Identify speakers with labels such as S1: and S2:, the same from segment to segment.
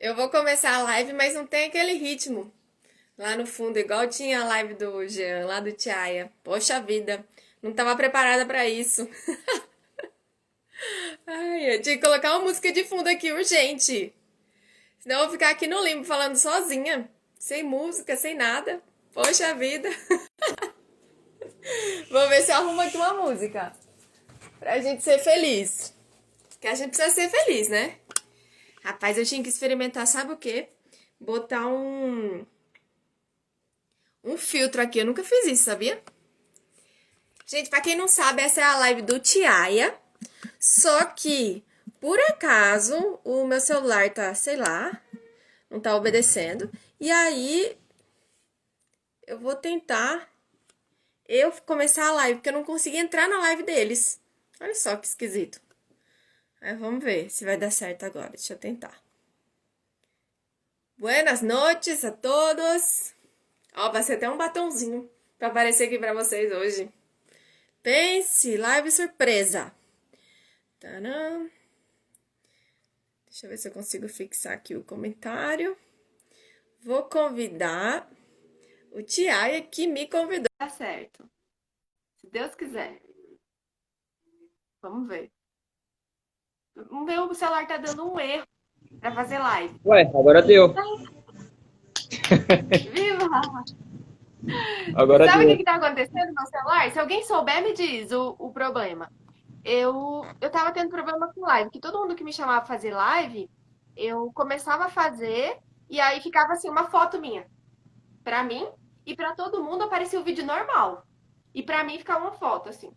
S1: Eu vou começar a live, mas não tem aquele ritmo lá no fundo, igual tinha a live do Jean, lá do Tiaia. Poxa vida, não tava preparada pra isso. Ai, eu tinha que colocar uma música de fundo aqui urgente. Senão eu vou ficar aqui no limbo falando sozinha, sem música, sem nada. Poxa vida. Vou ver se eu arrumo aqui uma música pra gente ser feliz. Que a gente precisa ser feliz, né? Rapaz, eu tinha que experimentar, sabe o quê? Botar um filtro aqui. Eu nunca fiz isso, sabia? Gente, pra quem não sabe, essa é a live do Tiaia. Só que, por acaso, o meu celular tá, sei lá, não tá obedecendo. E aí, eu vou tentar eu começar a live, porque eu não consegui entrar na live deles. Olha só que esquisito. Aí vamos ver se vai dar certo agora. Deixa eu tentar. Buenas noches a todos. Ó, vai ser até um batonzinho pra aparecer aqui pra vocês hoje. Pense, live surpresa. Tadã. Deixa eu ver se eu consigo fixar aqui o comentário. Vou convidar o Tiaia que me convidou. Tá certo. Se Deus quiser. Vamos ver. O meu celular tá dando um erro pra fazer live.
S2: Ué, agora deu.
S1: Viva!
S2: Agora
S1: Sabe o que
S2: deu.
S1: que tá acontecendo no meu celular? Se alguém souber, me diz o problema. Eu tava tendo problema com live, que todo mundo que me chamava pra fazer live, eu começava a fazer e aí ficava assim uma foto minha. Pra mim e pra todo mundo aparecia o vídeo normal. E pra mim ficava uma foto assim.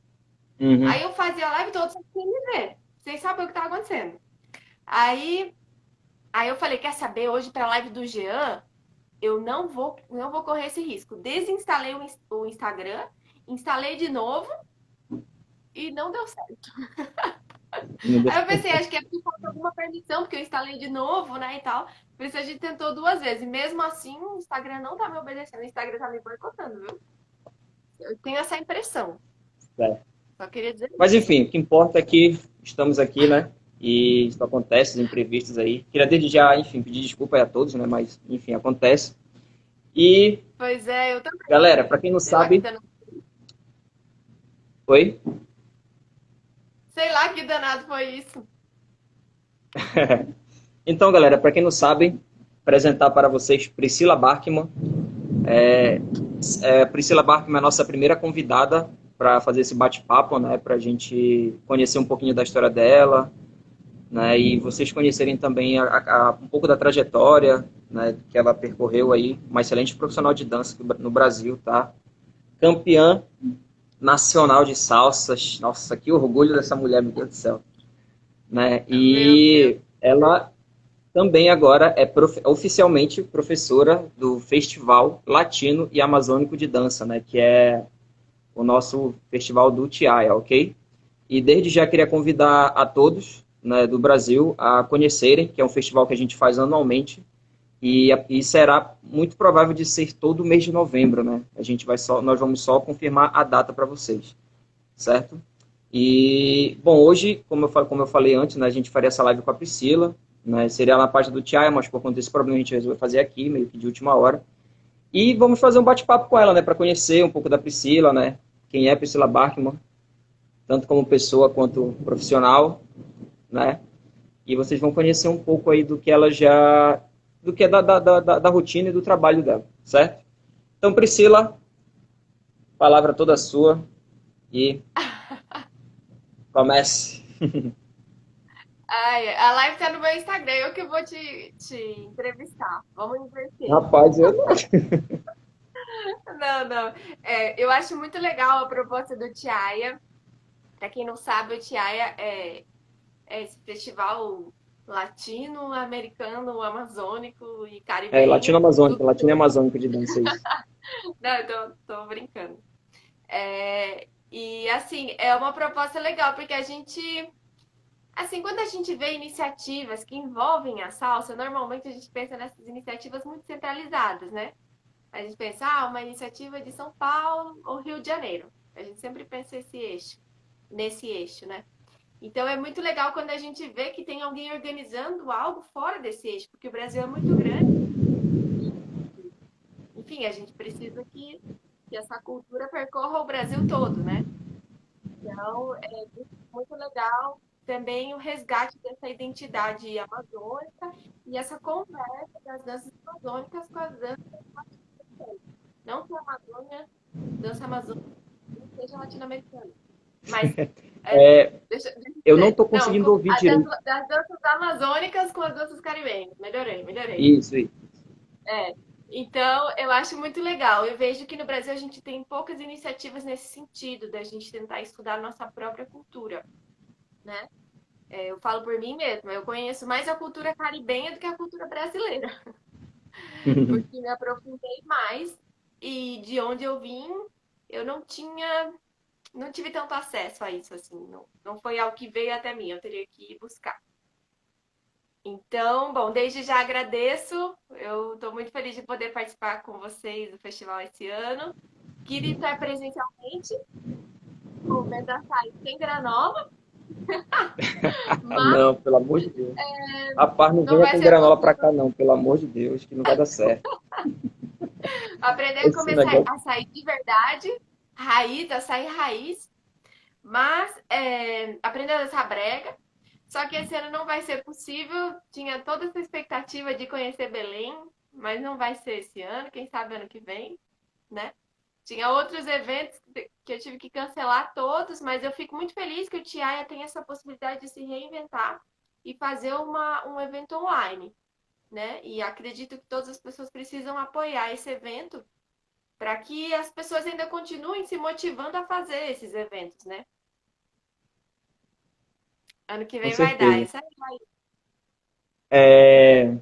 S1: Aí
S2: Uhum.
S1: eu fazia a live toda sem me ver, sem saber o que tava acontecendo. Aí, aí eu falei, quer saber? Hoje pra live do Jean, eu não vou correr esse risco. Desinstalei o Instagram, instalei de novo e não deu certo.
S2: Não deu.
S1: Aí eu pensei, acho que é porque falta alguma permissão, porque eu instalei de novo, né, e tal. Por isso a gente tentou duas vezes. E mesmo assim, o Instagram não tá me obedecendo, o Instagram tá me boicotando, viu? Eu tenho essa impressão.
S2: É.
S1: Só queria dizer
S2: Mas
S1: isso.
S2: enfim, o que importa é que estamos aqui, né? E isso acontece, os imprevistos aí. Queria desde já, enfim, pedir desculpa aí a todos, né? Mas, enfim, acontece. E,
S1: Pois é, eu também.
S2: galera, para quem não
S1: Eu aqui
S2: sabe,
S1: dando.
S2: oi?
S1: Sei lá que danado foi isso.
S2: Então, galera, para quem não sabe, apresentar para vocês Priscila Barkman. Priscila Barkman é a nossa primeira convidada para fazer esse bate-papo, né? Para a gente conhecer um pouquinho da história dela, né, e vocês conhecerem também um pouco da trajetória, né, que ela percorreu aí, uma excelente profissional de dança no Brasil, tá? Campeã nacional de salsas, nossa, que orgulho dessa mulher, meu Deus do céu, né?
S1: Meu Deus.
S2: E ela também agora é oficialmente professora do Festival Latino e Amazônico de Dança, né, que é o nosso festival do Tiaia, ok? E desde já queria convidar a todos, né, do Brasil a conhecerem, que é um festival que a gente faz anualmente e será muito provável de ser todo mês de novembro, né? Nós vamos só confirmar a data para vocês, certo? E bom, hoje, como eu falei antes, né, a gente faria essa live com a Priscila, né? Seria na página do Tiaia, mas por conta desse problema a gente resolveu fazer aqui, meio que de última hora. E vamos fazer um bate-papo com ela, né, para conhecer um pouco da Priscila, né? Quem é Priscila Barkman, tanto como pessoa quanto profissional, né? E vocês vão conhecer um pouco aí do que ela já, do que é da rotina e do trabalho dela, certo? Então, Priscila, palavra toda sua e comece.
S1: Ai, a live tá no meu Instagram, eu que vou te entrevistar. Vamos inverter.
S2: Rapaz, eu não.
S1: Não, não. É, eu acho muito legal a proposta do Tiaia. Para quem não sabe, o Tiaia é esse festival latino-americano, amazônico e
S2: É
S1: caribenho,
S2: latino-amazônica,
S1: tudo
S2: latino e
S1: junto.
S2: amazônica de dança, é isso.
S1: Não, eu tô brincando. E assim, é uma proposta legal, porque a gente, assim, quando a gente vê iniciativas que envolvem a salsa, normalmente a gente pensa nessas iniciativas muito centralizadas, né? A gente pensa, uma iniciativa de São Paulo ou Rio de Janeiro. A gente sempre pensa nesse eixo, né? Então é muito legal quando a gente vê que tem alguém organizando algo fora desse eixo, porque o Brasil é muito grande. Enfim, a gente precisa que essa cultura percorra o Brasil todo, né? Então, é muito legal também o resgate dessa identidade amazônica e essa conversa das danças amazônicas com as danças latino-americanas. Não que a Amazônia, dança amazônica seja latino-americana, mas
S2: É,
S1: deixa eu
S2: eu não
S1: dizer,
S2: estou
S1: não,
S2: conseguindo ouvir direito.
S1: das danças amazônicas com as danças caribenhas. Melhorei, melhorei.
S2: Isso.
S1: É. Então, eu acho muito legal. Eu vejo que no Brasil a gente tem poucas iniciativas nesse sentido, da gente tentar estudar a nossa própria cultura, né? Eu falo por mim mesma, eu conheço mais a cultura caribenha do que a cultura brasileira, porque me aprofundei mais e de onde eu vim, eu não tive tanto acesso a isso, assim, não foi algo que veio até mim, eu teria que ir buscar. Então, bom, desde já agradeço. Eu estou muito feliz de poder participar com vocês do festival esse ano. Queria estar presencialmente, comendo açaí sem granola,
S2: Ah,
S1: mas
S2: não, pelo amor de Deus. Rapaz, não
S1: não
S2: venha
S1: vai
S2: com
S1: ser
S2: granola pra
S1: possível
S2: cá, não, pelo amor de Deus, que não vai dar certo.
S1: aprender a
S2: Esse
S1: comer
S2: negócio.
S1: açaí de verdade, raiz, açaí raiz, mas aprender a dançar brega. Só que esse ano não vai ser possível. Tinha toda essa expectativa de conhecer Belém, mas não vai ser esse ano, quem sabe ano que vem, né? Tinha outros eventos que eu tive que cancelar todos, mas eu fico muito feliz que o Tiaia tem essa possibilidade de se reinventar e fazer um evento online, né? E acredito que todas as pessoas precisam apoiar esse evento para que as pessoas ainda continuem se motivando a fazer esses eventos, né? Ano que
S2: Com
S1: vem vai dar.
S2: certeza.
S1: Isso aí.
S2: É,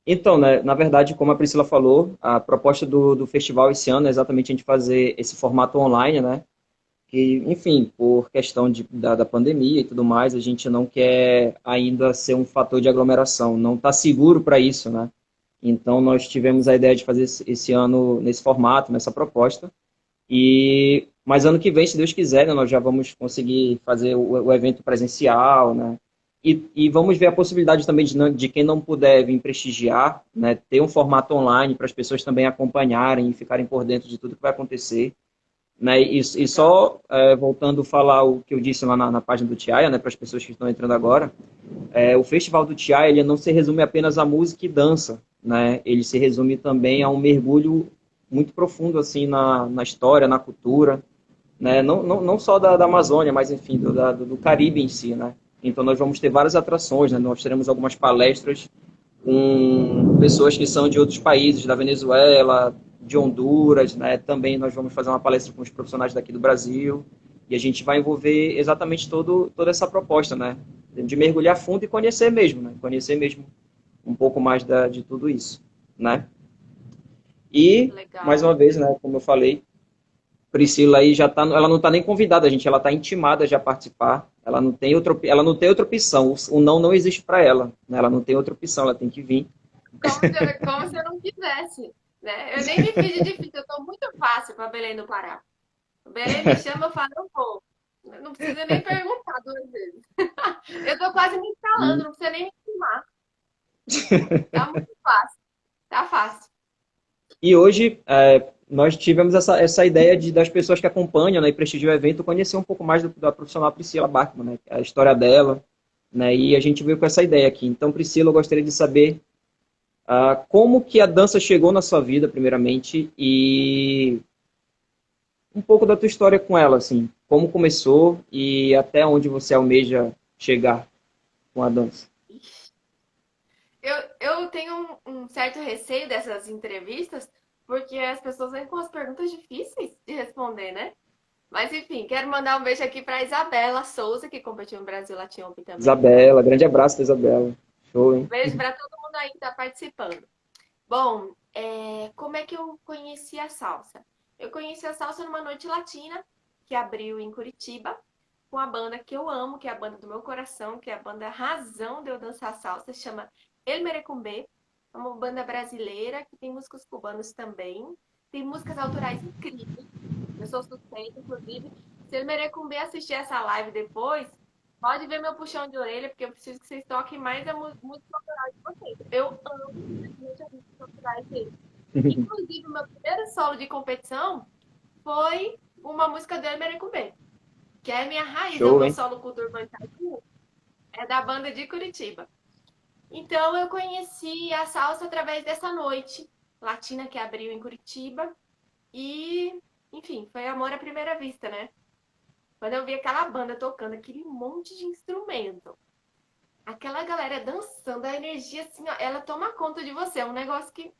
S2: então, né, na verdade, como a Priscila falou, a proposta do festival esse ano é exatamente a gente fazer esse formato online, né? Que, enfim, por questão da pandemia e tudo mais, a gente não quer ainda ser um fator de aglomeração, não está seguro para isso, né? Então, nós tivemos a ideia de fazer esse ano nesse formato, nessa proposta. Mas ano que vem, se Deus quiser, né, nós já vamos conseguir fazer o evento presencial, né? E vamos ver a possibilidade também de quem não puder vir prestigiar, né, ter um formato online para as pessoas também acompanharem e ficarem por dentro de tudo que vai acontecer. Né? E
S1: Legal.
S2: só voltando a falar o que eu disse lá na página do Tiaia, né, para as pessoas que estão entrando agora, o Festival do Tiaia ele não se resume apenas a música e dança, né? Ele se resume também a um mergulho muito profundo assim na história, na cultura, né? Não só da Amazônia, mas enfim do Caribe em si, né? Então nós vamos ter várias atrações, né? Nós teremos algumas palestras com pessoas que são de outros países, da Venezuela, de Honduras, né? Também nós vamos fazer uma palestra com os profissionais daqui do Brasil e a gente vai envolver exatamente toda essa proposta, né? De mergulhar fundo e conhecer mesmo, né? Conhecer mesmo um pouco mais de tudo isso, né? E mais
S1: Legal.
S2: uma vez, né? Como eu falei, Priscila aí já tá, ela não está nem convidada, gente, ela está intimada já a participar. Ela não tem outra opção. O não existe para ela, né? Ela não tem outra opção, ela tem que vir.
S1: Como se eu não quisesse, né? Eu nem me fiz de difícil, eu tô muito fácil para Belém do Pará. O Belém me chama, eu falo, eu vou. Não precisa nem perguntar duas vezes. Eu tô quase me instalando,
S2: E,
S1: não precisa nem me filmar. Tá muito fácil. Tá fácil.
S2: e hoje nós tivemos essa ideia das pessoas que acompanham, né, e prestigiam o evento conhecer um pouco mais da profissional Priscila Bachmann, né, a história dela, né, e a gente veio com essa ideia aqui. Então, Priscila, eu gostaria de saber como que a dança chegou na sua vida, primeiramente, e um pouco da tua história com ela, assim, como começou e até onde você almeja chegar com a dança.
S1: Eu tenho um certo receio dessas entrevistas, porque as pessoas vêm com as perguntas difíceis de responder, né? Mas enfim, quero mandar um beijo aqui para Isabela Souza, que competiu no Brasil Latin Open também.
S2: Isabela, grande abraço da Isabela. Show, hein?
S1: Beijo para todo mundo aí que está participando. Bom, como é que eu conheci a salsa? Eu conheci a salsa numa noite latina que abriu em Curitiba, com a banda que eu amo, que é a banda do meu coração, que é a banda razão de eu dançar salsa, chama El Merecumbe. É uma banda brasileira que tem músicos cubanos também. Tem músicas autorais incríveis. Eu sou suspeita, inclusive. Se El Merecumbe assistir essa live depois, Pode ver meu puxão de orelha, porque eu preciso que vocês toquem mais a música autoral de vocês. Eu amo simplesmente as músicas autorais deles. Inclusive, o meu primeiro solo de competição foi uma música do Emery B, que é a minha raiz, é o
S2: Show,
S1: meu
S2: hein?
S1: solo com o Turban Tatu, é da banda de Curitiba. Então eu conheci a salsa através dessa noite latina que abriu em Curitiba e, enfim, foi amor à primeira vista, né? Quando eu vi aquela banda tocando aquele monte de instrumento, aquela galera dançando, a energia assim, ó, ela toma conta de você. É um negócio que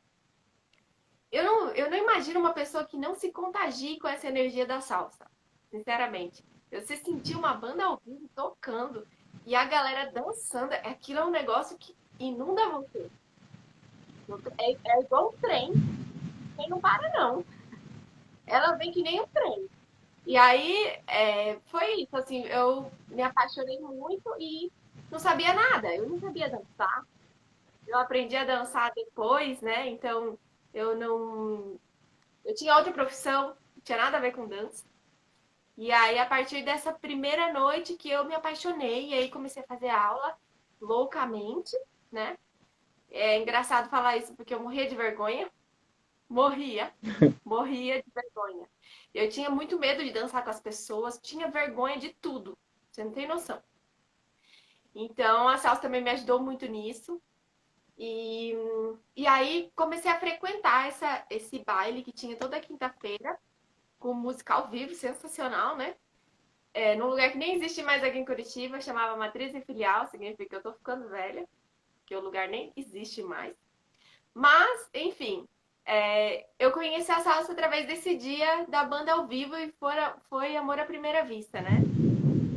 S1: eu não imagino uma pessoa que não se contagie com essa energia da salsa, sinceramente. Você sentir uma banda ao vivo tocando e a galera dançando, aquilo é um negócio que inunda você. É igual um trem, quem não para não. Ela vem que nem um trem. E aí foi isso, assim, eu me apaixonei muito e não sabia nada. Eu não sabia dançar. Eu aprendi a dançar depois, né? Então eu não. Eu tinha outra profissão, não tinha nada a ver com dança. E aí, a partir dessa primeira noite que eu me apaixonei, e aí comecei a fazer aula loucamente, né? É engraçado falar isso porque eu morria de vergonha. Morria. Morria de vergonha. Eu tinha muito medo de dançar com as pessoas, tinha vergonha de tudo. Você não tem noção. Então, a salsa também me ajudou muito nisso. E, e aí comecei a frequentar esse baile que tinha toda quinta-feira, com música ao vivo, sensacional, né? Num lugar que nem existe mais aqui em Curitiba, chamava Matriz e Filial, significa que eu tô ficando velha, que o lugar nem existe mais. Mas, enfim, eu conheci a salsa através desse dia da banda ao vivo e foi amor à primeira vista, né?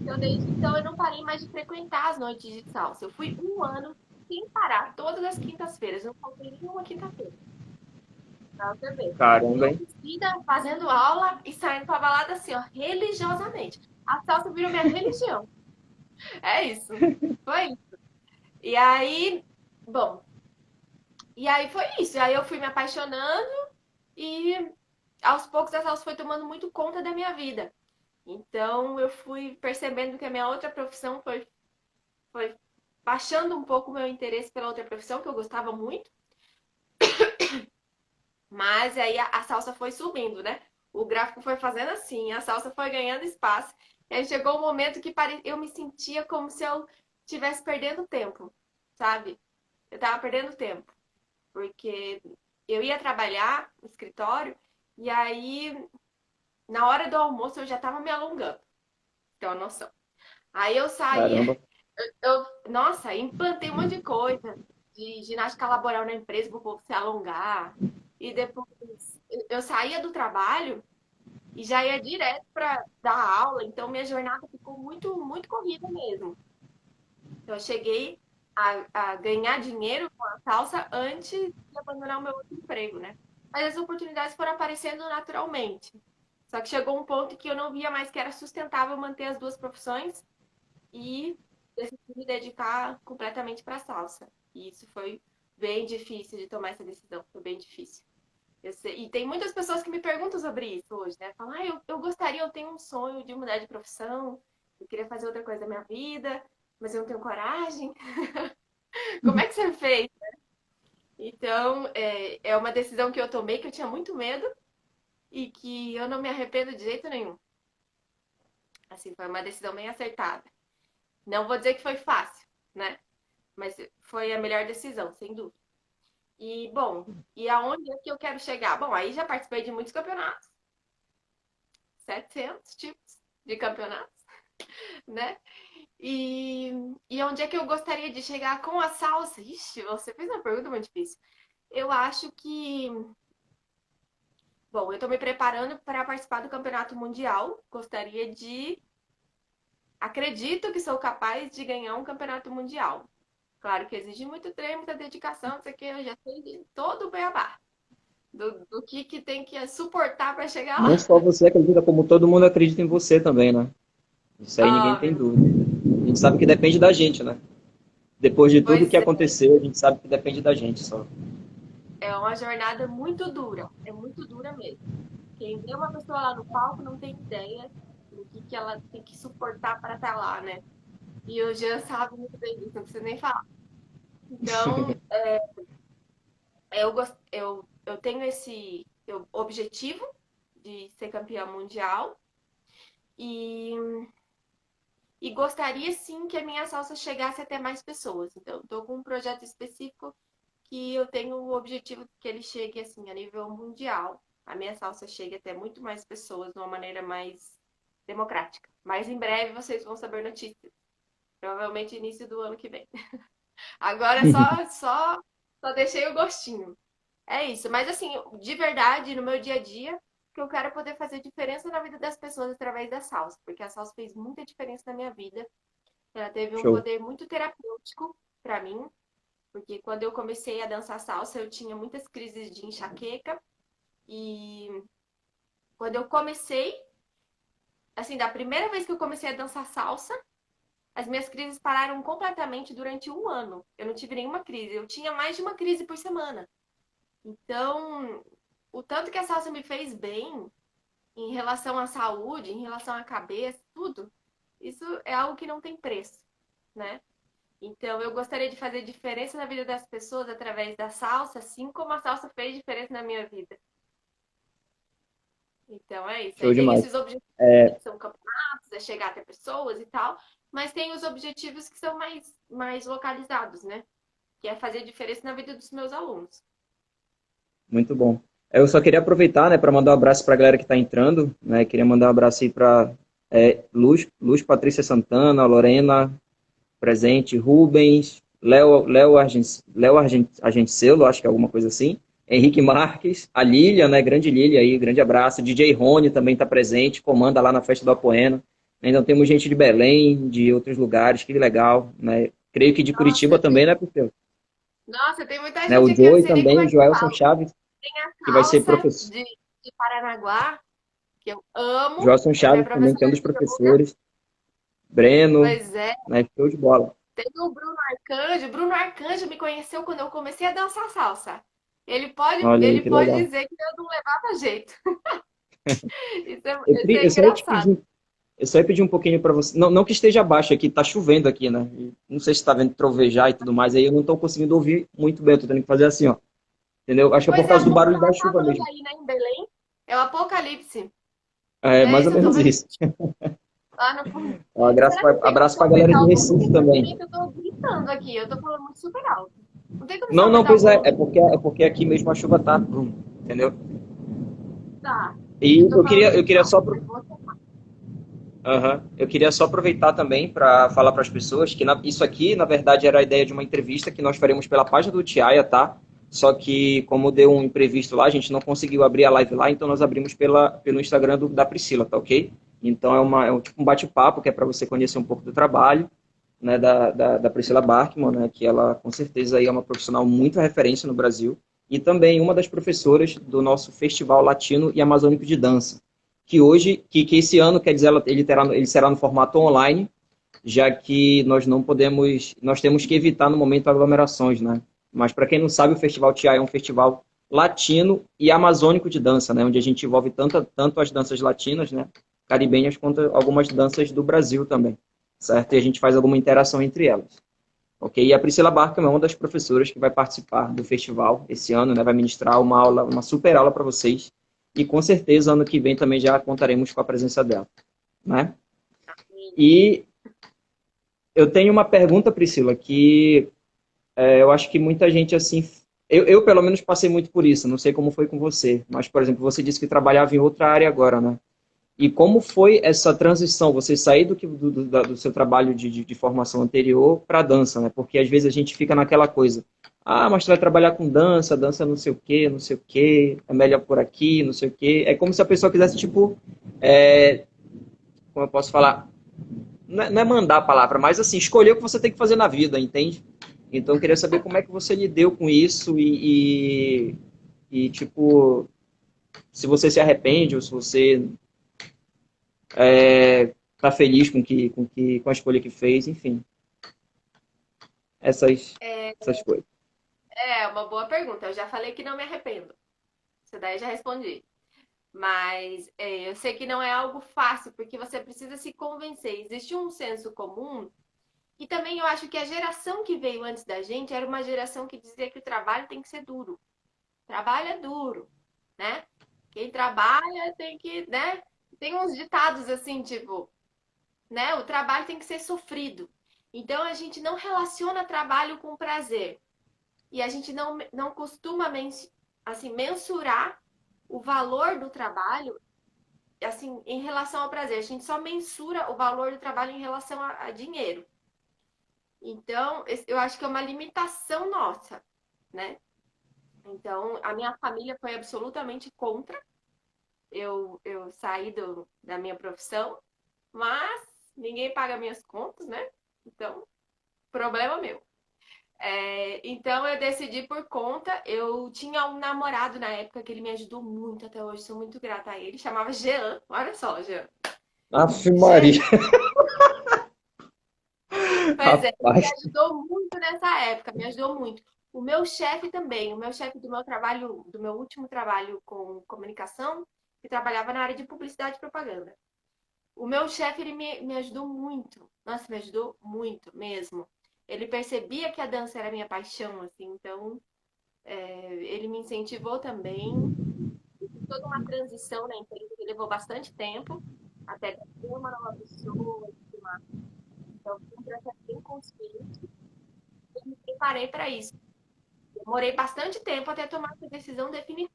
S1: Então, desde então, eu não parei mais de frequentar as noites de salsa. Eu fui um ano sem parar, todas as quintas-feiras. Eu não faltei nenhuma quinta-feira, pra você ver.
S2: Caramba, hein?
S1: Enlouquecida, fazendo aula e saindo pra balada assim, ó, religiosamente. A salsa virou minha religião. É isso. Foi isso. E aí, bom, e aí foi isso. E aí eu fui me apaixonando e aos poucos a salsa foi tomando muito conta da minha vida. Então eu fui percebendo que a minha outra profissão foi baixando um pouco o meu interesse pela outra profissão, que eu gostava muito. Mas aí a salsa foi subindo, né? O gráfico foi fazendo assim, a salsa foi ganhando espaço. E aí chegou um momento que eu me sentia como se eu estivesse perdendo tempo, sabe? Eu tava perdendo tempo, porque eu ia trabalhar no escritório e aí na hora do almoço eu já tava me alongando, pra ter uma noção. Aí eu saía,
S2: Caramba.
S1: nossa, implantei um monte de coisa, de ginástica laboral na empresa para o povo se alongar. E depois eu saía do trabalho e já ia direto para dar aula, então minha jornada ficou muito, muito corrida mesmo. Então eu cheguei a ganhar dinheiro com a salsa antes de abandonar o meu outro emprego, né? Mas as oportunidades foram aparecendo naturalmente. Só que chegou um ponto que eu não via mais que era sustentável manter as duas profissões e decidi me dedicar completamente para salsa. E isso foi bem difícil de tomar essa decisão, foi bem difícil. E tem muitas pessoas que me perguntam sobre isso hoje, né? Falam, eu gostaria, eu tenho um sonho de mudar de profissão, eu queria fazer outra coisa da minha vida, mas eu não tenho coragem. Como é que você fez? Então, é uma decisão que eu tomei, que eu tinha muito medo e que eu não me arrependo de jeito nenhum. Assim, foi uma decisão bem acertada. Não vou dizer que foi fácil, né? Mas foi a melhor decisão, sem dúvida. E, bom, e aonde é que eu quero chegar? Bom, aí já participei de muitos campeonatos, 700 tipos de campeonatos, né? E, e onde é que eu gostaria de chegar com a salsa? Ixi, você fez uma pergunta muito difícil. Eu acho que, bom, eu estou me preparando para participar do campeonato mundial. Gostaria de, acredito que sou capaz de ganhar um campeonato mundial. Claro que exige muito treino, muita dedicação, não sei o que, eu já sei de todo o beabá. Do que tem que suportar para chegar
S2: Não
S1: lá.
S2: só você acredita, como todo mundo acredita em você também, né? Isso aí ninguém
S1: Ah,
S2: tem
S1: verdade.
S2: dúvida. A gente sabe que depende da gente, né? Depois de tudo
S1: Pois
S2: que
S1: é,
S2: aconteceu, a gente sabe que depende da gente só.
S1: é uma jornada muito dura, é muito dura mesmo. Quem vê uma pessoa lá no palco não tem ideia do que ela tem que suportar para estar lá, né? E o Jean sabe muito bem disso, não precisa nem falar. Então, eu tenho esse objetivo de ser campeã mundial e, e gostaria sim que a minha salsa chegasse até mais pessoas. Então, estou com um projeto específico que eu tenho o objetivo que ele chegue assim a nível mundial. A minha salsa chegue até muito mais pessoas de uma maneira mais democrática. Mas em breve vocês vão saber notícias. Provavelmente início do ano que vem. Agora só deixei o gostinho. É isso. Mas assim, de verdade, no meu dia a dia, que eu quero poder fazer diferença na vida das pessoas através da salsa, porque a salsa fez muita diferença na minha vida. Ela teve um
S2: Show.
S1: poder muito terapêutico para mim, porque quando eu comecei a dançar salsa, eu tinha muitas crises de enxaqueca e quando eu comecei, assim, da primeira vez que eu comecei a dançar salsa, as minhas crises pararam completamente durante um ano. Eu não tive nenhuma crise. Eu tinha mais de uma crise por semana. Então, o tanto que a salsa me fez bem em relação à saúde, em relação à cabeça, tudo, isso é algo que não tem preço, né? Então, eu gostaria de fazer diferença na vida das pessoas através da salsa, assim como a salsa fez diferença na minha vida. Então, é isso. Aí
S2: Show
S1: tem
S2: demais.
S1: esses objetivos
S2: É,
S1: que são campeonatos, é chegar até pessoas e tal, mas tem os objetivos que são mais localizados, né? Que é fazer diferença na vida dos meus alunos.
S2: muito bom. Eu só queria aproveitar, né, para mandar um abraço para a galera que está entrando, né? Queria mandar um abraço aí para Luz Patrícia Santana, Lorena presente, Rubens, Argencelo, acho que é alguma coisa assim. Henrique Marques, a Lília, né? Grande Lília aí, grande abraço. DJ Rony também está presente, comanda lá na festa do Apoena. Então temos gente de Belém, de outros lugares, que legal, né? Creio que de Curitiba
S1: Nossa,
S2: também, né, porque,
S1: nossa, tem muita
S2: né, o
S1: gente aqui, eu não
S2: Joey
S1: sei nem como
S2: também,
S1: é
S2: o
S1: que
S2: Joelson
S1: fala.
S2: Chaves,
S1: Tem a
S2: que vai ser
S1: calça
S2: professor.
S1: de Paranaguá, que eu amo,
S2: Joelson
S1: é minha
S2: Chaves também, que é um
S1: professora
S2: dos
S1: de yoga.
S2: professores. Breno,
S1: Pois é,
S2: né? Show de bola.
S1: tem o Bruno Arcanjo. O Bruno Arcanjo me conheceu quando eu comecei a dançar salsa.
S2: Olha aí,
S1: Ele
S2: que
S1: pode
S2: legal.
S1: dizer que eu não levava jeito. Isso é
S2: Eu só ia te
S1: engraçado.
S2: pedir Eu só ia pedir um pouquinho para você. Não, não que esteja baixo aqui, tá chovendo aqui, né? Não sei se está vendo trovejar e tudo mais, aí eu não estou conseguindo ouvir muito bem, eu tô tendo que fazer assim, ó. Entendeu? Acho que é por
S1: Pois é,
S2: causa
S1: o
S2: do
S1: povo
S2: barulho
S1: tava
S2: da chuva
S1: falando
S2: mesmo.
S1: aí, né, em Belém. É o apocalipse.
S2: É
S1: É
S2: mais ou
S1: isso, eu tô
S2: menos
S1: vendo
S2: isso.
S1: lá no fundo.
S2: Um
S1: Será que não tem
S2: abraço
S1: como
S2: pra galera
S1: aumentar
S2: de
S1: o volume?
S2: Recife
S1: Porque
S2: também.
S1: também que eu tô gritando aqui, eu tô falando muito super alto. Não tem como você
S2: Não, não,
S1: aumentar o
S2: pois
S1: volume?
S2: é porque aqui mesmo a chuva tá, entendeu?
S1: Tá.
S2: E
S1: Eu tô falando
S2: eu
S1: muito
S2: queria
S1: alto,
S2: só
S1: mas vou tentar.
S2: Aham. Eu queria só aproveitar também para falar para as pessoas que isso aqui, na verdade, era a ideia de uma entrevista que nós faremos pela página do Tiaia, tá? Só que, como deu um imprevisto lá, a gente não conseguiu abrir a live lá, então nós abrimos pelo Instagram da Priscila, tá ok? Então é um tipo um bate-papo que é para você conhecer um pouco do trabalho, né, da Priscila Barkman, né, que ela com certeza aí é uma profissional muito referência no Brasil, e também uma das professoras do nosso Festival Latino e Amazônico de Dança que hoje, que esse ano, quer dizer, ele será no formato online, já que nós não podemos, nós temos que evitar no momento aglomerações, né? Mas para quem não sabe, o Festival TIA é um festival latino e amazônico de dança, né? Onde a gente envolve tanto as danças latinas, né? Caribenhas, quanto algumas danças do Brasil também, certo? E a gente faz alguma interação entre elas. Ok? E a Priscila Barca é uma das professoras que vai participar do festival esse ano, né? Vai ministrar uma aula, uma super aula para vocês. E com certeza ano que vem também já contaremos com a presença dela, né? E eu tenho uma pergunta, Priscila, que eu acho que muita gente assim, eu pelo menos passei muito por isso. Não sei como foi com você, mas por exemplo, você disse que trabalhava em outra área agora, né? E como foi essa transição, você sair do seu trabalho de formação anterior para a dança, né? Porque às vezes a gente fica naquela coisa, ah, mas tu vai trabalhar com dança, dança não sei o quê, não sei o quê, é melhor por aqui, não sei o quê. É como se a pessoa quisesse, tipo, como eu posso falar, não é mandar a palavra, mas assim, escolher o que você tem que fazer na vida, entende? Então eu queria saber como é que você lidou com isso tipo, se você se arrepende ou se você tá feliz com a escolha que fez, enfim, essas,
S1: É,
S2: essas coisas.
S1: é uma boa pergunta. Eu já falei que não me arrependo. Isso daí eu já respondi. Mas eu sei que não é algo fácil, porque você precisa se convencer. Existe um senso comum E também eu acho que a geração que veio antes da gente era uma geração que dizia que o trabalho tem que ser duro. Trabalho é duro, né? Quem trabalha tem que, né? Tem uns ditados assim, tipo, né? O trabalho tem que ser sofrido. Então a gente não relaciona trabalho com prazer. E a gente não costuma assim, mensurar o valor do trabalho assim, em relação ao prazer. A gente só mensura o valor do trabalho em relação a dinheiro. Então, eu acho que é uma limitação nossa, né? Então, a minha família foi absolutamente contra eu sair da minha profissão, mas ninguém paga minhas contas, né? Então, problema meu. Então eu decidi por conta. Eu tinha um namorado na época que ele me ajudou muito até hoje, sou muito grata a ele. Chamava Jean. Olha só, Jean.
S2: Aff,
S1: Jean,
S2: Maria,
S1: pois é, ele me
S2: rapaz.
S1: ajudou muito nessa época, me ajudou muito. O meu chefe também, o meu chefe do meu trabalho, do meu último trabalho com comunicação, que trabalhava na área de publicidade e propaganda. O meu chefe, ele me ajudou muito. Nossa, me ajudou muito mesmo. Ele percebia que a dança era minha paixão, assim, então ele me incentivou também. Toda uma transição na empresa que levou bastante tempo, até ter uma nova pessoa e tudo mais. Então, foi um processo bem consciente e me preparei para isso. Demorei bastante tempo até tomar essa decisão definitiva.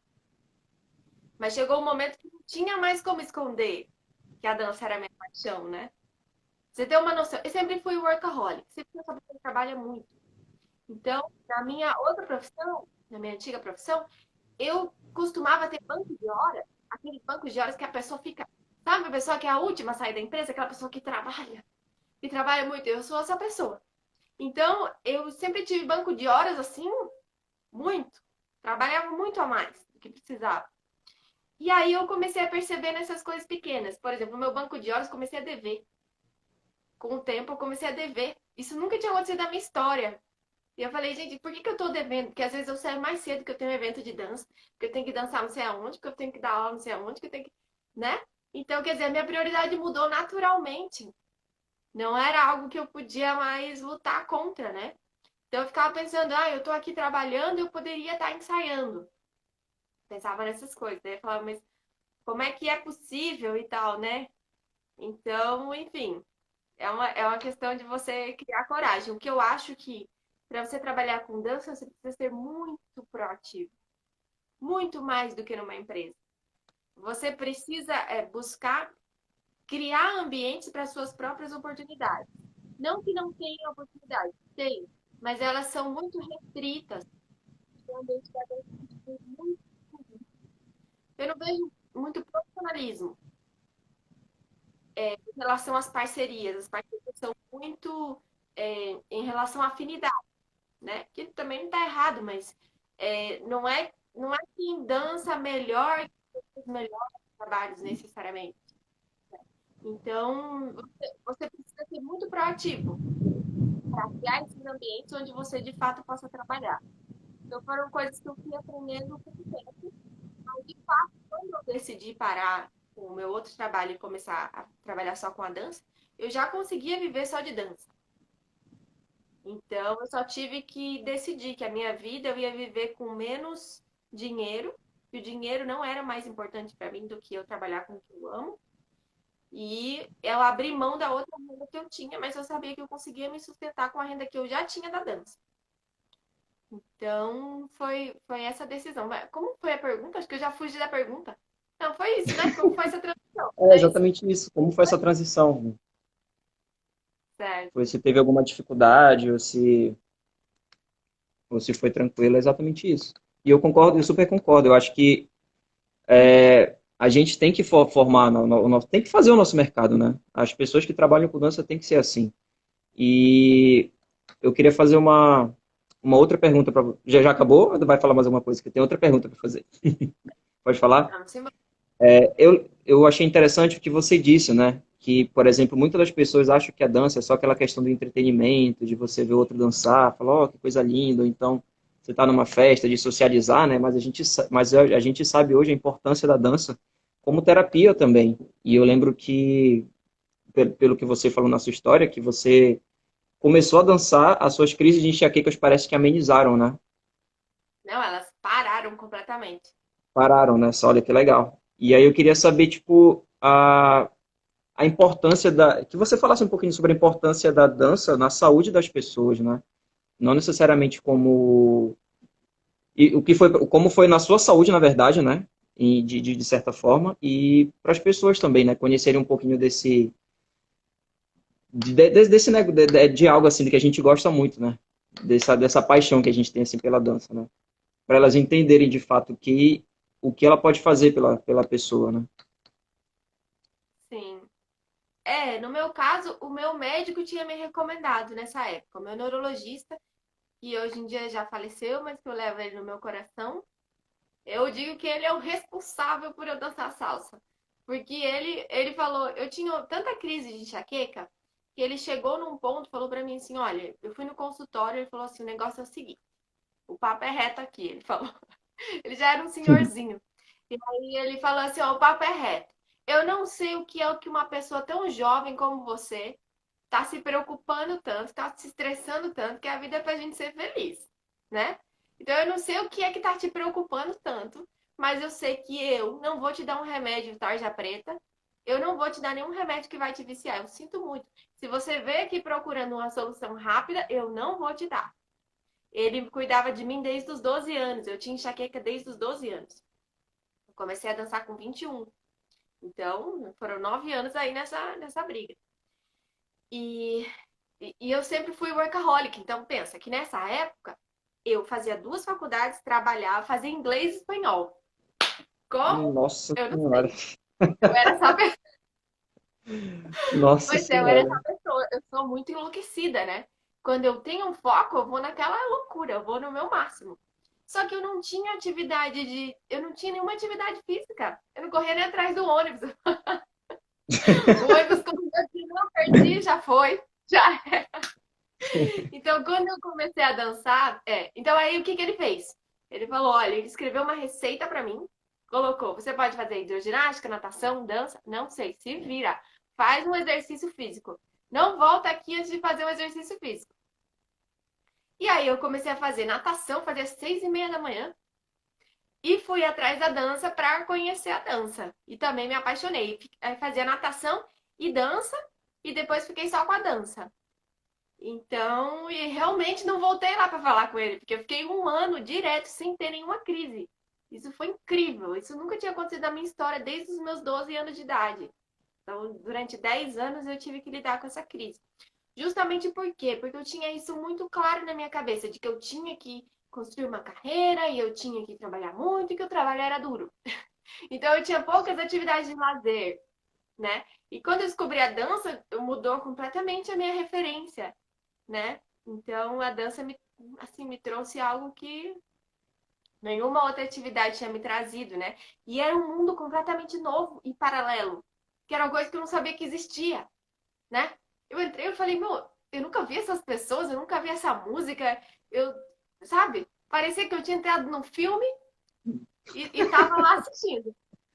S1: Mas chegou um momento que não tinha mais como esconder que a dança era minha paixão, né? Você tem uma noção. Eu sempre fui workaholic, sempre fui uma pessoa que trabalha muito. Então, na minha outra profissão, na minha antiga profissão, eu costumava ter banco de horas, aquele banco de horas que a pessoa fica. Sabe, a pessoa que é a última a sair da empresa, aquela pessoa que trabalha muito. Eu sou essa pessoa. Então, eu sempre tive banco de horas assim, muito. Trabalhava muito a mais do que precisava. E aí eu comecei a perceber nessas coisas pequenas. Por exemplo, no meu banco de horas comecei a dever. Com o tempo eu comecei a dever. Isso nunca tinha acontecido na minha história. E eu falei, gente, por que que eu tô devendo? Porque às vezes eu saio mais cedo que eu tenho um evento de dança, que eu tenho que dançar não sei aonde, que eu tenho que dar aula não sei aonde, que eu tenho que, né? Então, quer dizer, a minha prioridade mudou naturalmente. Não era algo que eu podia mais lutar contra, né? Então eu ficava pensando, eu tô aqui trabalhando, eu poderia estar ensaiando. Pensava nessas coisas, né? Eu falava, mas como é que é possível e tal, né? Então, enfim, é uma questão de você criar coragem. O que eu acho que para você trabalhar com dança, você precisa ser muito proativo, muito mais do que numa empresa. Você precisa buscar criar ambientes para suas próprias oportunidades. Não que não tenha oportunidade, tem, mas elas são muito restritas. O ambiente da dança é muito. Eu não vejo muito profissionalismo em relação às parcerias. As parcerias são muito em relação à afinidade, né? Que também não está errado, mas não é quem dança melhor que os melhores trabalhos necessariamente. Então, você precisa ser muito proativo para criar esses ambientes onde você de fato possa trabalhar. Então, foram coisas que eu fui aprendendo com o tempo. Mas, de fato, quando eu decidi parar com o meu outro trabalho e começar a trabalhar só com a dança, eu já conseguia viver só de dança. Então, eu só tive que decidir que a minha vida eu ia viver com menos dinheiro, que o dinheiro não era mais importante para mim do que eu trabalhar com o que eu amo. E eu abri mão da outra renda que eu tinha, mas eu sabia que eu conseguia me sustentar com a renda que eu já tinha da dança. Então, foi essa decisão. Mas como foi a pergunta? Acho que eu já fugi da pergunta. Não, foi isso, né? Como foi essa transição?
S2: É
S1: É isso?
S2: exatamente isso. Como foi essa transição?
S1: Certo.
S2: Você teve alguma dificuldade ou se foi tranquilo? É exatamente isso. E eu concordo, eu super concordo. Eu acho que a gente tem que formar, tem que fazer o nosso mercado, né? As pessoas que trabalham com dança têm que ser assim. E eu queria fazer uma outra pergunta para já acabou? Ou vai falar mais alguma coisa? Que tem outra pergunta para fazer. Pode falar?
S1: Não, sim,
S2: Eu achei interessante o que você disse, né? Que, por exemplo, muitas das pessoas acham que a dança é só aquela questão do entretenimento, de você ver outro dançar, falar, ó, que coisa linda, ou então você está numa festa, de socializar, né? Mas a gente sabe hoje a importância da dança como terapia também. E eu lembro que, pelo que você falou na sua história, que você começou a dançar, as suas crises de enxaquecas parece que amenizaram, né?
S1: Não, elas pararam completamente.
S2: Pararam, né? Só olha que legal. E aí eu queria saber, tipo, a importância da... Que você falasse um pouquinho sobre a importância da dança na saúde das pessoas, né? Não necessariamente como... E o que foi, como foi na sua saúde, na verdade, né? E de certa forma. E para as pessoas também, né? Conhecerem um pouquinho desse de algo assim que a gente gosta muito, né? Dessa paixão que a gente tem assim pela dança, né? Para elas entenderem de fato o que ela pode fazer pela pessoa, né?
S1: Sim. É, no meu caso, o meu médico tinha me recomendado nessa época, o meu neurologista, que hoje em dia já faleceu, mas que eu levo ele no meu coração. Eu digo que ele é o responsável por eu dançar salsa. Porque ele falou, eu tinha tanta crise de enxaqueca, que ele chegou num ponto, falou pra mim assim, olha, eu fui no consultório, ele falou assim, o negócio é o seguinte, o papo é reto aqui, ele falou. Ele já era um senhorzinho. E aí ele falou assim, ó, o papo é reto. Eu não sei o que é o que uma pessoa tão jovem como você tá se preocupando tanto, tá se estressando tanto, que a vida é pra gente ser feliz, né? Então eu não sei o que é que tá te preocupando tanto, mas eu sei que eu não vou te dar um remédio tarja preta, eu não vou te dar nenhum remédio que vai te viciar. Eu sinto muito. Se você veio aqui procurando uma solução rápida, eu não vou te dar. Ele cuidava de mim desde os 12 anos. Eu tinha enxaqueca desde os 12 anos. Eu comecei a dançar com 21. Então, foram 9 anos aí nessa briga. E, e eu sempre fui workaholic. Então, pensa que nessa época, eu fazia duas faculdades, trabalhava, fazia inglês e espanhol. Como?
S2: Nossa
S1: Eu não
S2: Senhora.
S1: sei. Eu era essa pessoa.
S2: Nossa
S1: Pois é, eu era essa
S2: Senhora.
S1: pessoa. Eu sou muito enlouquecida, né? Quando eu tenho um foco, eu vou naquela loucura, eu vou no meu máximo. Só que eu não tinha atividade de. Eu não tinha nenhuma atividade física. Eu não corria nem atrás do ônibus. O ônibus, quando eu não perdi, já foi. Já. Então, quando eu comecei a dançar, Então, aí o que que ele fez? Ele falou: olha, ele escreveu uma receita pra mim, colocou: você pode fazer hidroginástica, natação, dança, não sei, se vira. Faz um exercício físico. Não volta aqui antes de fazer um exercício físico. E aí eu comecei a fazer natação, fazia 6:30 da manhã. E fui atrás da dança para conhecer a dança. E também me apaixonei. Aí fazia natação e dança, e depois fiquei só com a dança. Então, e realmente não voltei lá para falar com ele, porque eu fiquei um ano direto sem ter nenhuma crise. Isso foi incrível. Isso nunca tinha acontecido na minha história desde os meus 12 anos de idade. Então, durante 10 anos eu tive que lidar com essa crise. Justamente por quê? Porque eu tinha isso muito claro na minha cabeça, de que eu tinha que construir uma carreira e eu tinha que trabalhar muito e que o trabalho era duro. Então eu tinha poucas atividades de lazer, né? E quando eu descobri a dança, mudou completamente a minha referência, né? Então a dança me trouxe algo que nenhuma outra atividade tinha me trazido, né? E era um mundo completamente novo e paralelo, que era uma coisa que eu não sabia que existia, né? Eu entrei e falei, meu, eu nunca vi essas pessoas, eu nunca vi essa música, sabe? Parecia que eu tinha entrado num filme e tava lá assistindo.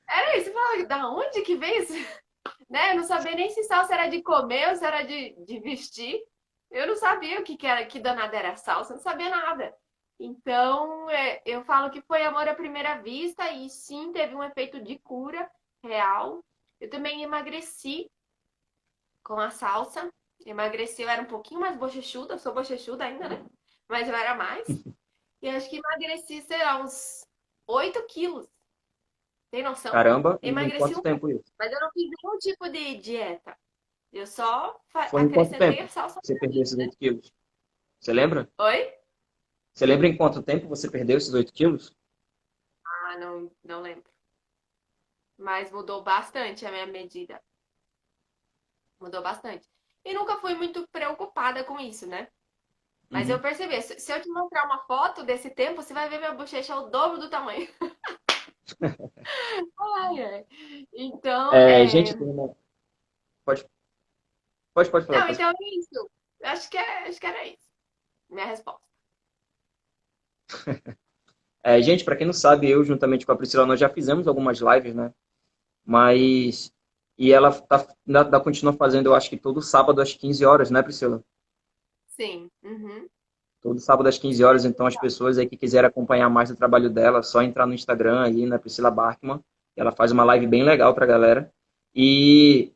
S1: Era isso, eu falava, da onde que vem isso? Né? Eu não sabia nem se salsa era de comer ou se era de vestir. Eu não sabia o que era, que danada era salsa, eu não sabia nada. Então, eu falo que foi amor à primeira vista e sim, teve um efeito de cura real. Eu também emagreci com a salsa. Emagreci, eu era um pouquinho mais bochechuda, eu sou bochechuda ainda, né? Mas eu era mais. E acho que emagreci, sei lá, uns 8 quilos. Tem noção?
S2: Caramba, e em
S1: Emagreci
S2: quanto
S1: um
S2: tempo
S1: pouco.
S2: isso?
S1: Mas eu não fiz nenhum tipo de dieta. Eu só
S2: Foi em quanto
S1: acrescentei a
S2: tempo
S1: salsa
S2: que você
S1: na
S2: perdeu
S1: vida,
S2: esses
S1: né?
S2: 8 quilos? Você lembra?
S1: Oi?
S2: Você lembra em quanto tempo você perdeu esses 8 quilos?
S1: Ah, não, não lembro. Mas mudou bastante a minha medida. Mudou bastante. E nunca fui muito preocupada com isso, né? Mas eu
S2: Uhum.
S1: percebi, se eu te mostrar uma foto desse tempo, você vai ver minha bochecha é o dobro do tamanho. Ai, ai. Então,
S2: Gente, pode, pode falar.
S1: não, então é isso. Acho que era isso. Minha resposta.
S2: Gente, para quem não sabe, eu juntamente com a Priscila, nós já fizemos algumas lives, né? Mas. E ela continua fazendo, eu acho que todo sábado às 15 horas, né, Priscila?
S1: Sim. Uhum.
S2: Todo sábado às 15 horas, então as pessoas aí que quiserem acompanhar mais o trabalho dela, é só entrar no Instagram aí, na Priscila Barkman. Ela faz uma live bem legal pra galera. E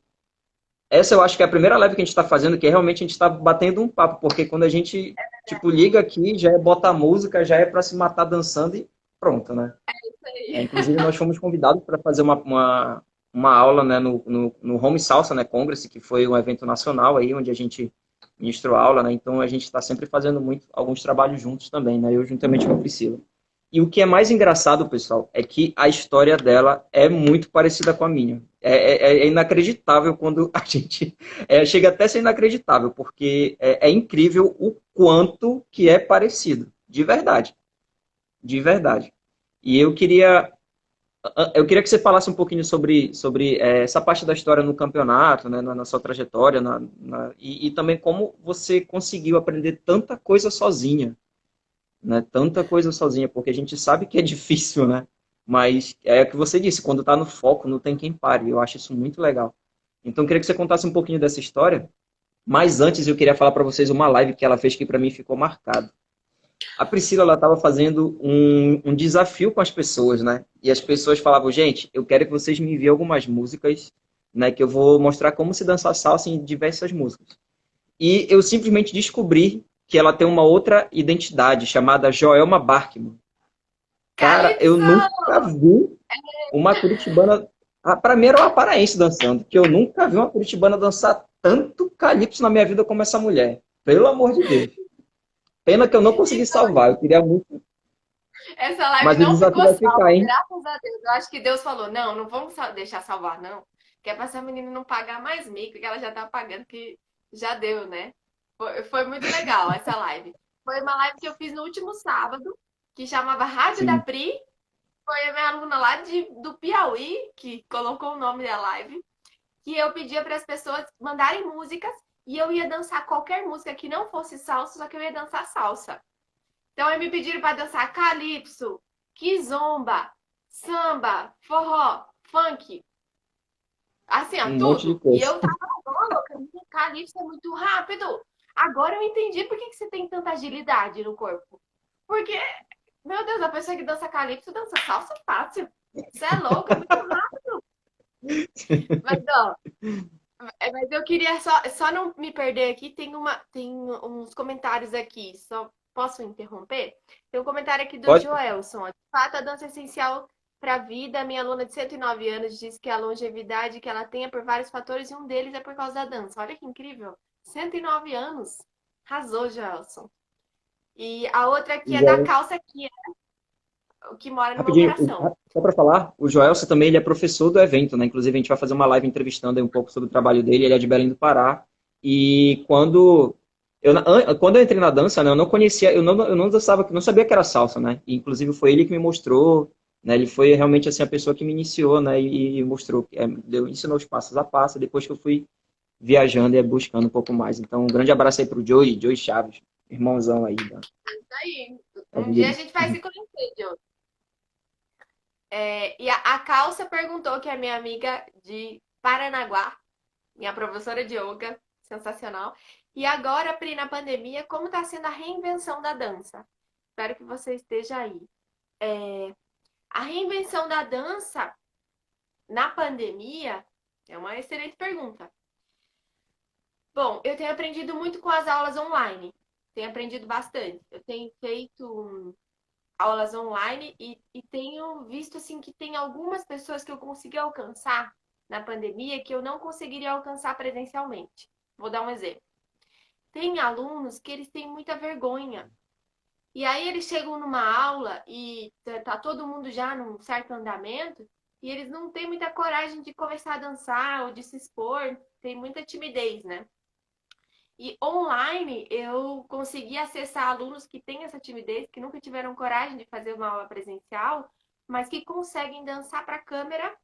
S2: essa eu acho que é a primeira live que a gente está fazendo, que realmente a gente está batendo um papo, porque quando a gente, tipo, liga aqui, já é botar música, já é para se matar dançando e pronto, né?
S1: Isso aí.
S2: Inclusive, nós fomos convidados para fazer uma aula, né, no Home Salsa, né, Congress, que foi um evento nacional aí, onde a gente ministrou aula, né? Então, a gente está sempre fazendo alguns trabalhos juntos também, né? Eu juntamente com a Priscila. E o que é mais engraçado, pessoal, é que a história dela é muito parecida com a minha. É inacreditável quando a gente. Chega até a ser inacreditável, porque é incrível o quanto que é parecido. De verdade. De verdade. E eu queria que você falasse um pouquinho sobre essa parte da história no campeonato, né, na sua trajetória, e também como você conseguiu aprender tanta coisa sozinha, né? Tanta coisa sozinha, porque a gente sabe que é difícil, né? Mas é o que você disse, quando está no foco, não tem quem pare. Eu acho isso muito legal. Então, eu queria que você contasse um pouquinho dessa história. Mas antes, eu queria falar para vocês uma live que ela fez que para mim ficou marcado. A Priscila, ela estava fazendo um desafio com as pessoas, né? E as pessoas falavam, gente, eu quero que vocês me enviem algumas músicas, né? Que eu vou mostrar como se dançar salsa em diversas músicas. E eu simplesmente descobri que ela tem uma outra identidade chamada Joelma Barkman. Cara, eu
S1: Calypso!
S2: nunca vi uma curitibana. Para mim era uma paraense dançando, que eu nunca vi uma curitibana dançar tanto calypso na minha vida como essa mulher. Pelo amor de Deus. Pena que eu não consegui
S1: Isso,
S2: salvar. Eu queria muito.
S1: essa live
S2: Mas o
S1: não
S2: desafio
S1: ficou
S2: vai ficar,
S1: salva,
S2: hein?
S1: graças a Deus. Eu acho que Deus falou, não, não vamos deixar salvar, não. Que é pra essa menina não pagar mais mico, que ela já tá pagando, que já deu, né? Foi muito legal essa live. Foi uma live que eu fiz no último sábado, que chamava Rádio da
S2: Sim.
S1: Pri. Foi a minha aluna lá do Piauí, que colocou o nome da live, que eu pedia para as pessoas mandarem músicas e eu ia dançar qualquer música que não fosse salsa, só que eu ia dançar salsa. Então, aí me pediram para dançar calypso, kizomba, samba, forró, funk, assim, ó,
S2: Um monte de
S1: tudo. E
S2: coisa.
S1: eu tava louca, calypso é muito rápido. Agora eu entendi por que você tem tanta agilidade no corpo. Porque, meu Deus, a pessoa que dança calypso dança salsa fácil. Você é louca, é muito rápido. Mas, ó, mas eu queria só não me perder aqui. Tem uns comentários aqui. Só posso interromper? Tem um comentário aqui do
S2: Pode?
S1: Joelson. De fato, a dança é essencial para a vida. Minha aluna de 109 anos diz que a longevidade que ela tem é por vários fatores e um deles é por causa da dança. Olha que incrível. 109 anos. Arrasou, Joelson. E a outra aqui é da calça aqui, o que mora no meu
S2: Rapidinho,
S1: coração.
S2: só para falar, o Joelson também ele é professor do evento, né? Inclusive, a gente vai fazer uma live entrevistando aí um pouco sobre o trabalho dele. Ele é de Belém do Pará. E quando eu entrei na dança, né, eu não conhecia, eu não dançava, não sabia que era salsa, né? E, inclusive, foi ele que me mostrou, né? Ele foi realmente assim, a pessoa que me iniciou, né? E mostrou, ensinou os passos a passo, depois que eu fui viajando e buscando um pouco mais. Então, um grande abraço aí pro Joey Chaves, irmãozão aí
S1: Isso aí.
S2: da
S1: Um dia a
S2: vida.
S1: gente vai se conhecer, Joe. E a Calça perguntou, que é minha amiga de Paranaguá, minha professora de yoga, sensacional. E agora, Pri, na pandemia, como está sendo a reinvenção da dança? Espero que você esteja aí. A reinvenção da dança na pandemia é uma excelente pergunta. Bom, eu tenho aprendido muito com as aulas online. Tenho aprendido bastante. Eu tenho feito aulas online e tenho visto assim que tem algumas pessoas que eu consegui alcançar na pandemia que eu não conseguiria alcançar presencialmente. Vou dar um exemplo. Tem alunos que eles têm muita vergonha. E aí eles chegam numa aula e tá todo mundo já num certo andamento e eles não têm muita coragem de começar a dançar ou de se expor, tem muita timidez, né? E online eu consegui acessar alunos que têm essa timidez, que nunca tiveram coragem de fazer uma aula presencial, mas que conseguem dançar para a câmera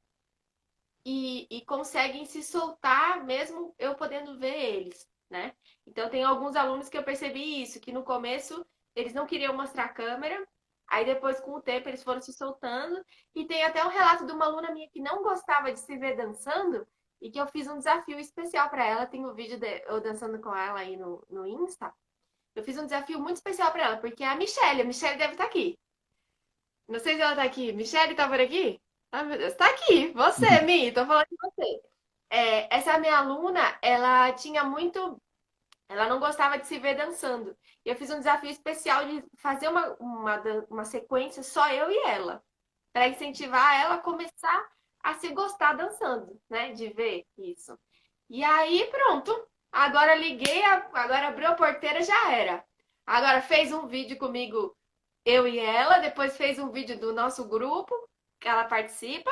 S1: e conseguem se soltar mesmo eu podendo ver eles, né? Então tem alguns alunos que eu percebi isso, que no começo eles não queriam mostrar a câmera, aí depois com o tempo eles foram se soltando, e tem até um relato de uma aluna minha que não gostava de se ver dançando e que eu fiz um desafio especial para ela, tem o vídeo de eu dançando com ela aí no Insta. Eu fiz um desafio muito especial para ela, porque é a Michelle deve estar aqui. Não sei se ela tá aqui. Michelle tá por aqui? Ah, meu Deus, tá aqui. Você, Mi, tô falando de você. Essa minha aluna, ela tinha muito. Ela não gostava de se ver dançando. E eu fiz um desafio especial de fazer uma sequência só eu e ela, para incentivar ela a começar a se gostar dançando, né? De ver isso. E aí, pronto. Agora liguei, agora abriu a porteira, já era. Agora fez um vídeo comigo, eu e ela, depois fez um vídeo do nosso grupo, que ela participa,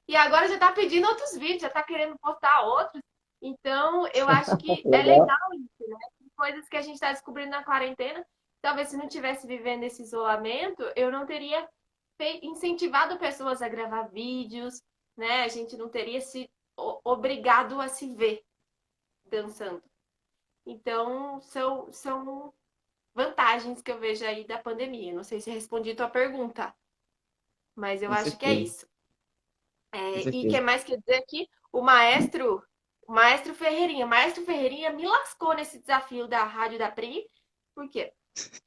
S1: e agora já tá pedindo outros vídeos, já tá querendo postar outros. Então, eu acho que é
S2: Legal.
S1: legal isso, né? Coisas que a gente tá descobrindo na quarentena. Talvez se não tivesse vivendo esse isolamento, eu não teria incentivado pessoas a gravar vídeos, né? A gente não teria se obrigado a se ver dançando. Então, são vantagens que eu vejo aí da pandemia. Não sei se respondi tua pergunta, mas eu
S2: Com
S1: acho que é
S2: certeza,
S1: isso.
S2: com
S1: E o que
S2: certeza.
S1: mais quer dizer aqui? O Maestro Ferreirinha me lascou nesse desafio da Rádio da Pri. Por quê?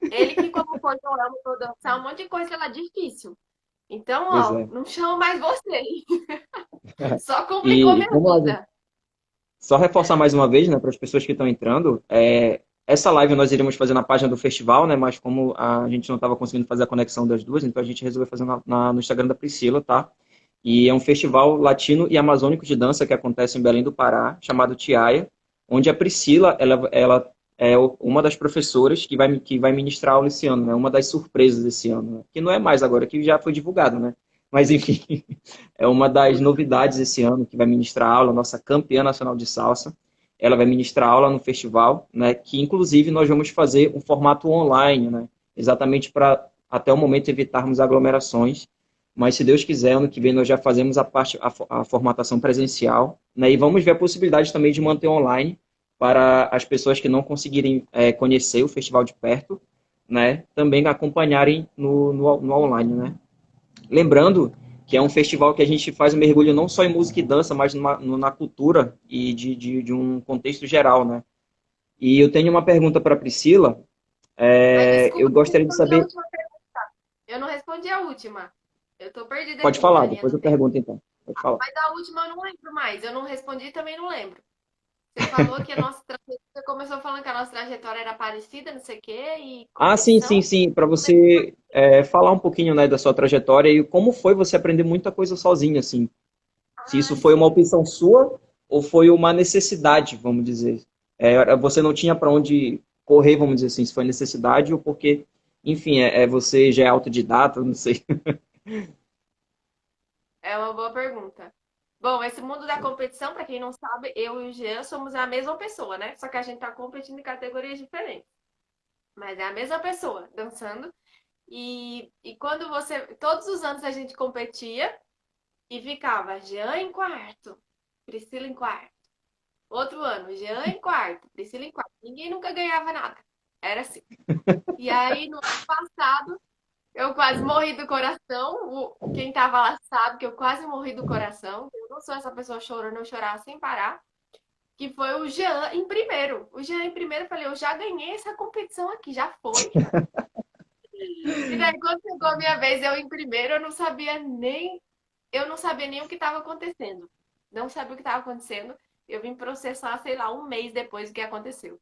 S1: Ele que colocou Joelma pra dançar um monte de coisa lá difícil. Então,
S2: Pois
S1: ó,
S2: é.
S1: não chamo mais você. Só complicou
S2: E
S1: minha
S2: vamos lá,
S1: vida.
S2: só reforçar mais uma vez, né, para as pessoas que estão entrando, essa live nós iríamos fazer na página do festival, né, mas como a gente não estava conseguindo fazer a conexão das duas, então a gente resolveu fazer no Instagram da Priscila, tá? E é um festival latino e amazônico de dança que acontece em Belém do Pará, chamado Tiaia, onde a Priscila, ela é uma das professoras que vai ministrar aula esse ano, né? Uma das surpresas esse ano, né? Que não é mais agora, que já foi divulgado, né? Mas enfim, é uma das novidades esse ano que vai ministrar aula, nossa campeã nacional de salsa. Ela vai ministrar aula no festival, né? Que inclusive nós vamos fazer um formato online, né? Exatamente para até o momento evitarmos aglomerações. Mas se Deus quiser, ano que vem nós já fazemos a formatação presencial, né? E vamos ver a possibilidade também de manter online para as pessoas que não conseguirem conhecer o festival de perto, né? Também acompanharem no online, né? Lembrando que é um festival que a gente faz um mergulho não só em música e dança, mas na cultura e de um contexto geral, né? E eu tenho uma pergunta para a Priscila.
S1: Mas
S2: Eu
S1: desculpa, eu não
S2: gostaria de
S1: respondi a
S2: saber.
S1: última pergunta. Eu não respondi a última. Eu tô perdida
S2: Pode
S1: aqui
S2: falar,
S1: na linha
S2: depois
S1: do
S2: eu
S1: tempo.
S2: pergunto então. Pode falar.
S1: Mas a última eu não lembro mais. Eu não respondi e também não lembro. Você falou que a nossa trajetória. Você começou falando que a nossa trajetória era parecida, não sei o quê, e
S2: Ah, sim, sim,
S1: competição.
S2: sim. Para você falar um pouquinho, né, da sua trajetória e como foi você aprender muita coisa sozinho, assim. Se isso
S1: Ah,
S2: foi uma
S1: sim.
S2: opção sua ou foi uma necessidade, vamos dizer. Você não tinha para onde correr, vamos dizer assim, se foi necessidade ou porque, enfim, você já é autodidata, não sei.
S1: É uma boa pergunta. Bom, esse mundo da competição, para quem não sabe, eu e o Jean somos a mesma pessoa, né? Só que a gente tá competindo em categorias diferentes. Mas é a mesma pessoa dançando. E quando você. Todos os anos a gente competia e ficava Jean em quarto, Priscila em quarto. Outro ano, Jean em quarto, Priscila em quarto. Ninguém nunca ganhava nada. Era assim. E aí, no ano passado, eu quase morri do coração. Quem tava lá sabe que eu quase morri do coração. Eu não sou essa pessoa chorando, eu chorava sem parar. Que foi o Jean em primeiro. O Jean em primeiro, eu falei, eu já ganhei essa competição aqui, já foi. E daí, quando chegou a minha vez, eu em primeiro, eu não sabia nem o que estava acontecendo. Não sabia o que estava acontecendo. Eu vim processar, sei lá, um mês depois do que aconteceu.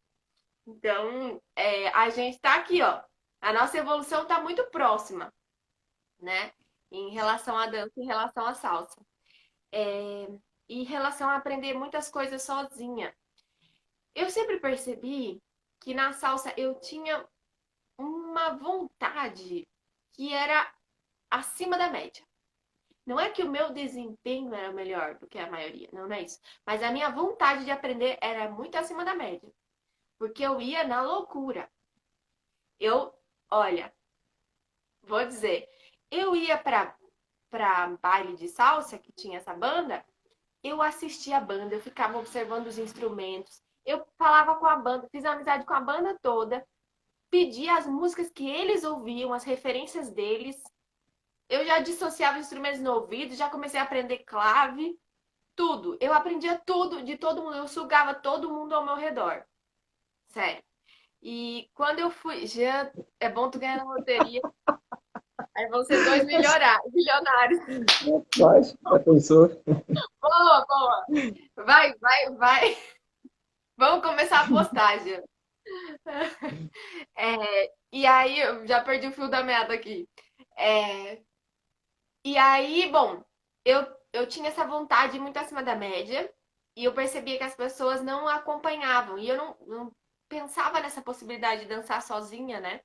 S1: Então, a gente tá aqui, ó. A nossa evolução tá muito próxima, né? Em relação à dança, em relação à salsa. É, em relação a aprender muitas coisas sozinha. Eu sempre percebi que na salsa eu tinha uma vontade que era acima da média. Não é que o meu desempenho era melhor do que a maioria, não é isso. Mas a minha vontade de aprender era muito acima da média. Porque eu ia na loucura. Eu, olha, vou dizer, eu ia pra baile de salsa, que tinha essa banda, eu assistia a banda, eu ficava observando os instrumentos, eu falava com a banda, fiz amizade com a banda toda, pedia as músicas que eles ouviam, as referências deles. Eu já dissociava instrumentos no ouvido, já comecei a aprender clave, tudo. Eu aprendia tudo de todo mundo, eu sugava todo mundo ao meu redor. Sério. E quando eu fui, Jean, é bom tu ganhar na loteria. Aí vão ser dois bilionários.
S2: Mas, já pensou?
S1: Boa, boa. Vai, vai, vai. Vamos começar a postagem. E aí, eu já perdi o fio da meada aqui. É, e aí, bom, eu tinha essa vontade muito acima da média. E eu percebia que as pessoas não acompanhavam. E eu não pensava nessa possibilidade de dançar sozinha, né?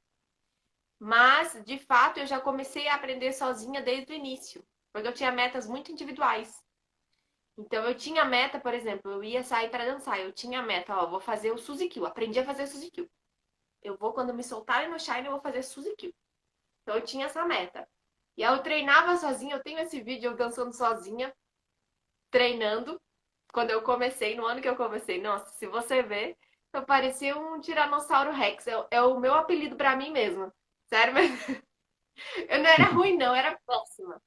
S1: Mas, de fato, eu já comecei a aprender sozinha desde o início, porque eu tinha metas muito individuais. Então, eu tinha meta, por exemplo, eu ia sair para dançar, eu tinha meta, ó, vou fazer o Suzy Q, aprendi a fazer Suzy Q. Eu vou, quando me soltarem no Shine, eu vou fazer Suzy Q. Então, eu tinha essa meta. E aí, eu treinava sozinha, eu tenho esse vídeo eu dançando sozinha, treinando, quando eu comecei, no ano que eu comecei. Nossa, se você ver, eu parecia um Tiranossauro Rex, é o meu apelido para mim mesma. Sério, mas eu não era ruim, não, era péssima.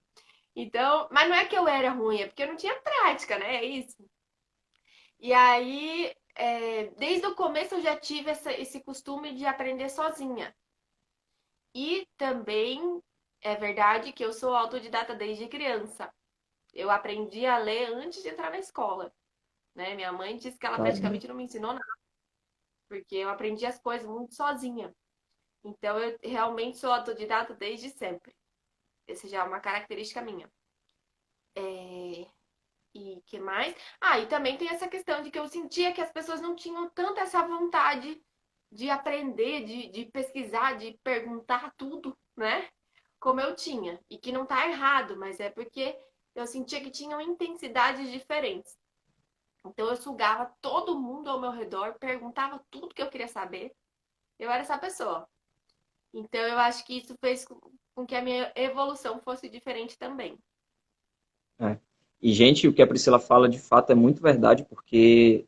S1: Então, mas não é que eu era ruim, é porque eu não tinha prática, né? É isso. E aí, desde o começo eu já tive esse costume de aprender sozinha. E também é verdade que eu sou autodidata desde criança. Eu aprendi a ler antes de entrar na escola, né? Minha mãe disse que ela
S2: Caramba.
S1: praticamente não me ensinou nada, porque eu aprendi as coisas muito sozinha. Então, eu realmente sou autodidata desde sempre. Essa já é uma característica minha. É, E que mais? Ah, e também tem essa questão de que eu sentia que as pessoas não tinham tanta essa vontade de aprender, de pesquisar, de perguntar tudo, né? Como eu tinha. E que não tá errado, mas é porque eu sentia que tinham intensidades diferentes. Então eu sugava todo mundo ao meu redor, perguntava tudo que eu queria saber. Eu era essa pessoa. Então eu acho que isso fez com que a minha evolução fosse diferente também.
S2: É. E, gente, o que a Priscila fala de fato é muito verdade, porque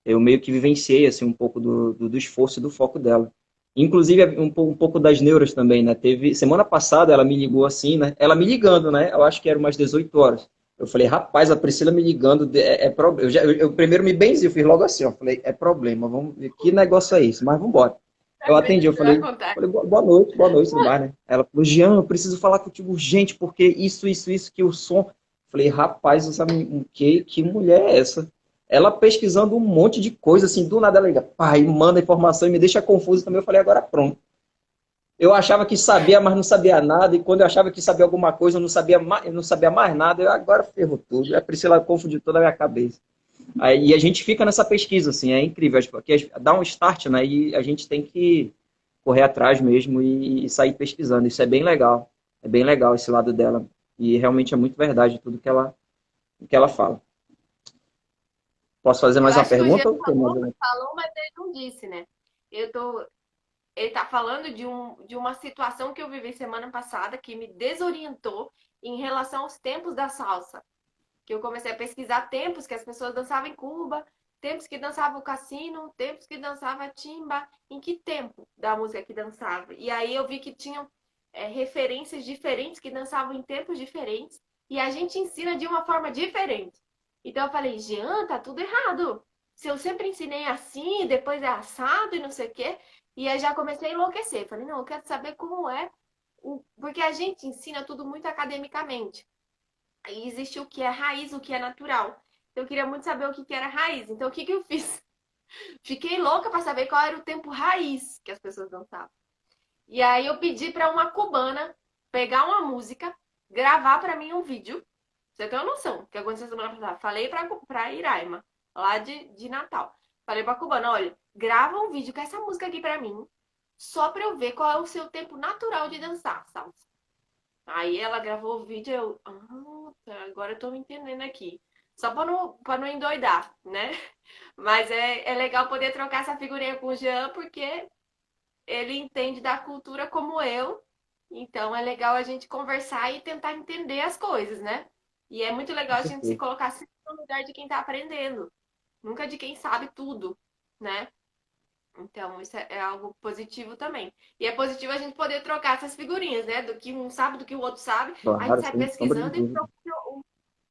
S2: eu meio que vivenciei assim, um pouco do esforço e do foco dela. Inclusive, um pouco das neuras também, né? Teve, semana passada ela me ligou assim, né? Ela me ligando, né? Eu acho que era umas 18 horas. Eu falei, rapaz, a Priscila me ligando, problema. Eu primeiro me benzi, eu fiz logo assim, ó. Falei, é problema, vamos ver que negócio é esse, mas vamos embora.
S1: Não
S2: Eu atendi,
S1: acredito
S2: eu
S1: que você vai
S2: falei,
S1: contar.
S2: boa noite, tudo mais, né? Ela falou, Jean, eu preciso falar contigo urgente, porque isso, que o som. Eu falei, rapaz, que mulher é essa? Ela pesquisando um monte de coisa, assim, do nada ela liga, pai, manda informação e me deixa confuso também. Eu falei, agora pronto. Eu achava que sabia, mas não sabia nada, e quando eu achava que sabia alguma coisa, eu não sabia mais nada, eu agora ferrou tudo. A Priscila confundiu toda a minha cabeça. Aí, e a gente fica nessa pesquisa, assim, é incrível, porque dá um start, né, e a gente tem que correr atrás mesmo e sair pesquisando. Isso é bem legal esse lado dela, e realmente é muito verdade tudo que ela fala. Posso fazer
S1: Eu
S2: mais uma
S1: acho que o Jean
S2: pergunta? Ou tem mais alguma?
S1: falou, mas ele não disse, né? Eu tô, ele tá falando de uma situação que eu vivi semana passada que me desorientou em relação aos tempos da salsa. Que eu comecei a pesquisar tempos que as pessoas dançavam em Cuba, tempos que dançavam cassino, tempos que dançava timba, em que tempo da música que dançava. E aí eu vi que tinham referências diferentes que dançavam em tempos diferentes e a gente ensina de uma forma diferente. Então eu falei, Jean, tá tudo errado. Se eu sempre ensinei assim, depois é assado e não sei o quê. E aí já comecei a enlouquecer. Falei, não, eu quero saber como é. Porque a gente ensina tudo muito academicamente. Aí existe o que é raiz, o que é natural. Então, eu queria muito saber o que era raiz. Então, o que eu fiz? Fiquei louca para saber qual era o tempo raiz que as pessoas dançavam. E aí eu pedi para uma cubana pegar uma música, gravar para mim um vídeo. Você tem uma noção que aconteceu semana passada? Falei para Iraima, lá de Natal. Falei para a cubana, olha, grava um vídeo com essa música aqui para mim, só para eu ver qual é o seu tempo natural de dançar, salsa. Aí ela gravou o vídeo, eu, tá, agora eu tô me entendendo aqui. Só pra não endoidar, né? Mas é legal poder trocar essa figurinha com o Jean, porque ele entende da cultura como eu. Então é legal a gente conversar e tentar entender as coisas, né? E é muito
S2: Com
S1: legal a gente se
S2: certeza.
S1: colocar sempre no lugar de quem tá aprendendo, nunca de quem sabe tudo, né? Então, isso é algo positivo também. E é positivo a gente poder trocar essas figurinhas, né? Do que um sabe, do que o outro sabe. A gente
S2: Claro,
S1: sai
S2: sem sombra de
S1: pesquisando e
S2: dúvida.
S1: procura,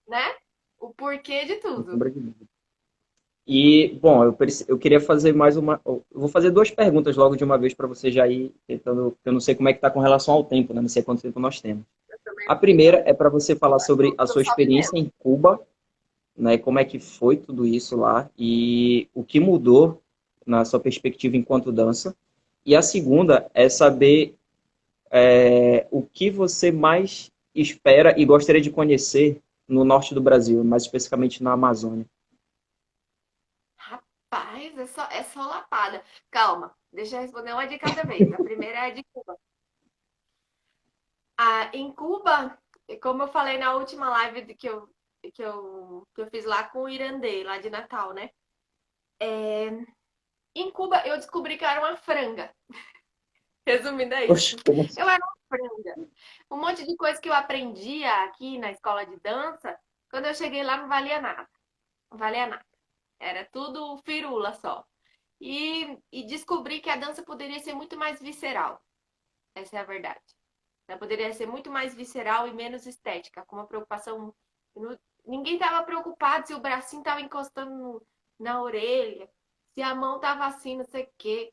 S1: né? O porquê de
S2: Sem
S1: tudo.
S2: sombra de dúvida. E, bom, eu queria fazer mais uma. Eu vou fazer duas perguntas logo de uma vez para você já ir tentando, porque eu não sei como é que está com relação ao tempo, né? Não sei quanto tempo nós temos. A primeira é para você falar sobre a
S1: Tô
S2: sua
S1: só
S2: experiência
S1: vivendo.
S2: em Cuba, né? Como é que foi tudo isso lá e o que mudou na sua perspectiva enquanto dança. E a segunda é saber o que você mais espera e gostaria de conhecer no norte do Brasil, mais especificamente na Amazônia.
S1: Rapaz, é só lapada. Calma, deixa eu responder uma de cada vez. A primeira é a de Cuba. Em Cuba, como eu falei na última live que eu fiz lá com o Irandê, lá de Natal, né? Em Cuba, eu descobri que eu era uma franga. Resumindo, é isso.
S2: Oxe, como assim?
S1: Eu era uma franga. Um monte de coisa que eu aprendia aqui na escola de dança, quando eu cheguei lá não valia nada. Não valia nada. Era tudo firula só. E descobri que a dança poderia ser muito mais visceral. Essa é a verdade. Ela poderia ser muito mais visceral e menos estética, com uma preocupação. Ninguém estava preocupado se o bracinho estava encostando na orelha, se a mão estava assim, não sei o quê.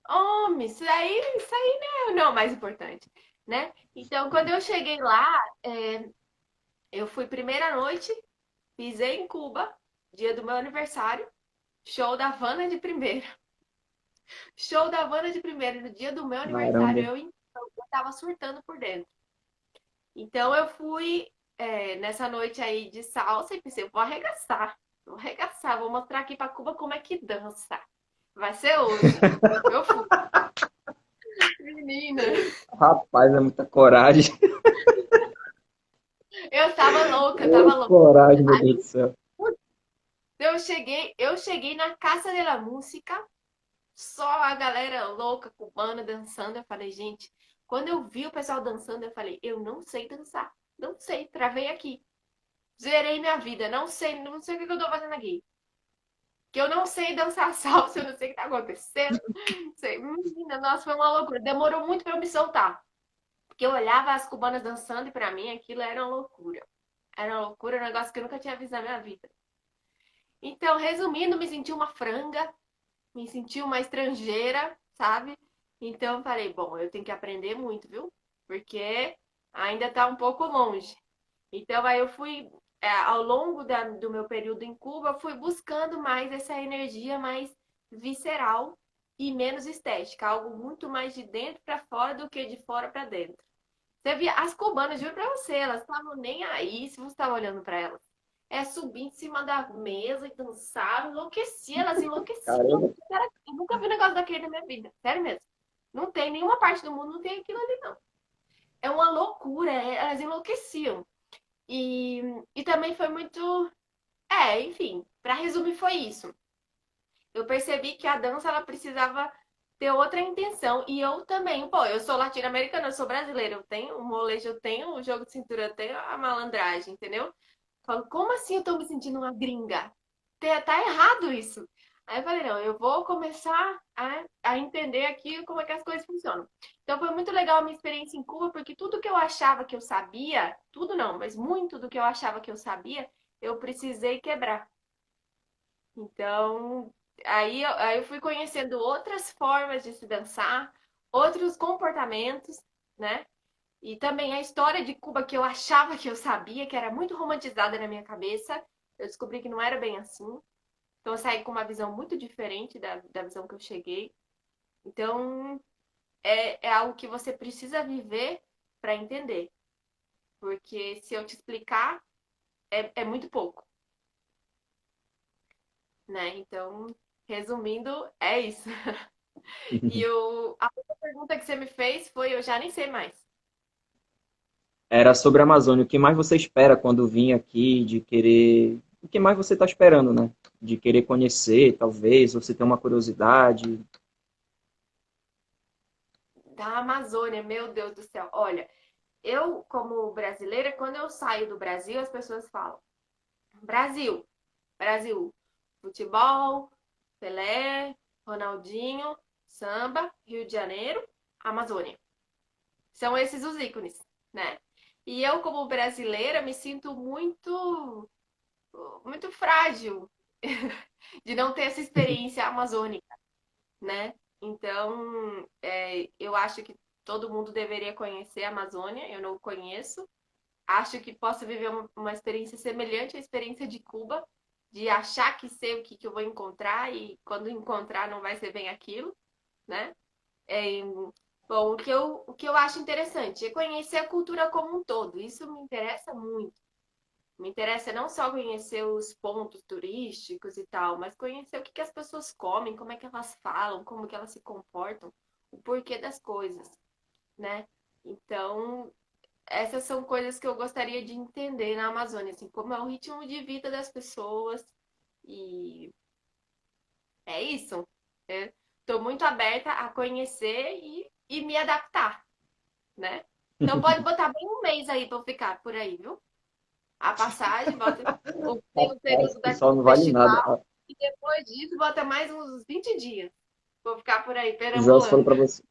S1: Homem, isso aí não é o mais importante, né? Então, quando eu cheguei lá, eu fui primeira noite, pisei em Cuba, dia do meu aniversário, show da Havana de primeira. Show da Havana de primeira, no dia do meu aniversário,
S2: Caramba.
S1: eu tava surtando por dentro. Então, eu fui nessa noite aí de salsa e pensei, vou arregaçar, vou mostrar aqui pra Cuba como é que dança. Vai ser hoje. Eu fui, menina.
S2: Rapaz, é muita coragem.
S1: Eu tava louca, eu
S2: Ô,
S1: tava louca.
S2: coragem, meu
S1: Aí,
S2: Deus do céu.
S1: eu cheguei na Casa de la Música, só a galera louca, cubana, dançando. Eu falei, gente, quando eu vi o pessoal dançando, eu falei, eu não sei dançar. Não sei, travei aqui. Zerei minha vida, não sei o que eu tô fazendo aqui. Que eu não sei dançar salsa, eu não sei o que tá acontecendo. Não sei. Menina, nossa, foi uma loucura. Demorou muito pra eu me soltar. Porque eu olhava as cubanas dançando e pra mim aquilo era uma loucura. Era uma loucura, um negócio que eu nunca tinha visto na minha vida. Então, resumindo, me senti uma franga, me senti uma estrangeira, sabe? Então, eu falei, bom, eu tenho que aprender muito, viu? Porque ainda tá um pouco longe. Então, aí eu fui, ao longo do meu período em Cuba, fui buscando mais essa energia mais visceral e menos estética, algo muito mais de dentro para fora do que de fora para dentro. Você via as cubanas, juro pra você, elas estavam nem aí se você estava olhando para elas. Subir em cima da mesa e dançar, enlouquecia, elas enlouqueciam.
S2: Caramba.
S1: Cara, eu nunca vi um negócio daquele na minha vida, sério mesmo. Não tem nenhuma parte do mundo, não tem aquilo ali, não. É uma loucura, elas enlouqueciam. E, e também foi muito. Enfim, para resumir, foi isso. Eu percebi que a dança ela precisava ter outra intenção. E eu também, pô, eu sou latino-americana, eu sou brasileira, eu tenho o molejo, eu tenho o jogo de cintura, eu tenho a malandragem, entendeu? Falo, como assim eu tô me sentindo uma gringa? Tá errado isso. Aí eu falei, não, eu vou começar a entender aqui como é que as coisas funcionam. Então foi muito legal a minha experiência em Cuba, porque tudo que eu achava que eu sabia, tudo não, mas muito do que eu achava que eu sabia, eu precisei quebrar. Então, aí eu fui conhecendo outras formas de se dançar, outros comportamentos, né? E também a história de Cuba que eu achava que eu sabia, que era muito romantizada na minha cabeça, eu descobri que não era bem assim. Então eu saí com uma visão muito diferente da visão que eu cheguei. Então é algo que você precisa viver para entender. Porque se eu te explicar, é muito pouco, né? Então, resumindo, é isso. E a outra pergunta que você me fez foi, eu já nem sei mais.
S2: Era sobre a Amazônia. O que mais você espera quando vir aqui, de querer. O que mais você está esperando, né? De querer conhecer, talvez, ou você tem uma curiosidade.
S1: Da Amazônia, meu Deus do céu. Olha, eu, como brasileira, quando eu saio do Brasil, as pessoas falam: Brasil, Brasil, futebol, Pelé, Ronaldinho, samba, Rio de Janeiro, Amazônia. São esses os ícones, né? E eu, como brasileira, me sinto muito, muito frágil. de não ter essa experiência amazônica, né? Então, eu acho que todo mundo deveria conhecer a Amazônia, eu não conheço. Acho que posso viver uma experiência semelhante à experiência de Cuba, de achar que sei o que eu vou encontrar e quando encontrar não vai ser bem aquilo, né? É, bom, o que eu acho interessante é conhecer a cultura como um todo. Isso me interessa muito. Me interessa não só conhecer os pontos turísticos e tal, mas conhecer o que as pessoas comem, como é que elas falam, como que elas se comportam, o porquê das coisas, né? Então, essas são coisas que eu gostaria de entender na Amazônia, assim, como é o ritmo de vida das pessoas. E é isso. Estou muito aberta a conhecer e me adaptar, né? Então pode botar bem um mês aí para eu ficar por aí, viu? A passagem, bota tem o
S2: Rapaz,
S1: período
S2: o pessoal
S1: do
S2: não vale nada.
S1: festival e depois disso bota mais uns 20 dias. Vou ficar por aí
S2: O Josso falou
S1: perambulando.
S2: para você.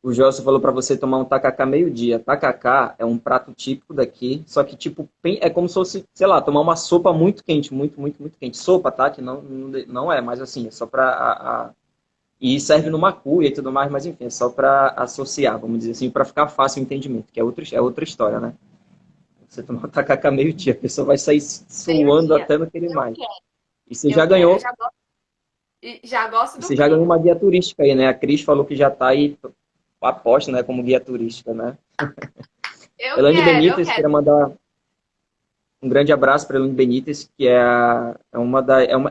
S2: O Josso falou para você tomar um tacacá meio-dia. Tacacá é um prato típico daqui, só que tipo é como se fosse, sei lá, tomar uma sopa muito quente, muito, muito, muito quente. Sopa, tá? Que não é, mas assim, é só para e serve numa cuia e tudo mais, mas enfim, é só para associar, vamos dizer assim, para ficar fácil o entendimento, que é outra história, né? Você tomar um tacacá meio-dia, a pessoa vai sair suando
S1: Meio-dia.
S2: até não querer
S1: Eu
S2: mais.
S1: quero,
S2: E você
S1: eu
S2: já
S1: quero. Eu
S2: ganhou,
S1: já gosto do
S2: você já ganhou
S1: clima.
S2: uma guia turística aí, né? A Cris falou que já está aí, aposta, né, como guia turística, né?
S1: Eu
S2: Elaine
S1: quero, eu
S2: Benítez, queria
S1: quero.
S2: mandar um grande abraço para Elaine Benítez, que é a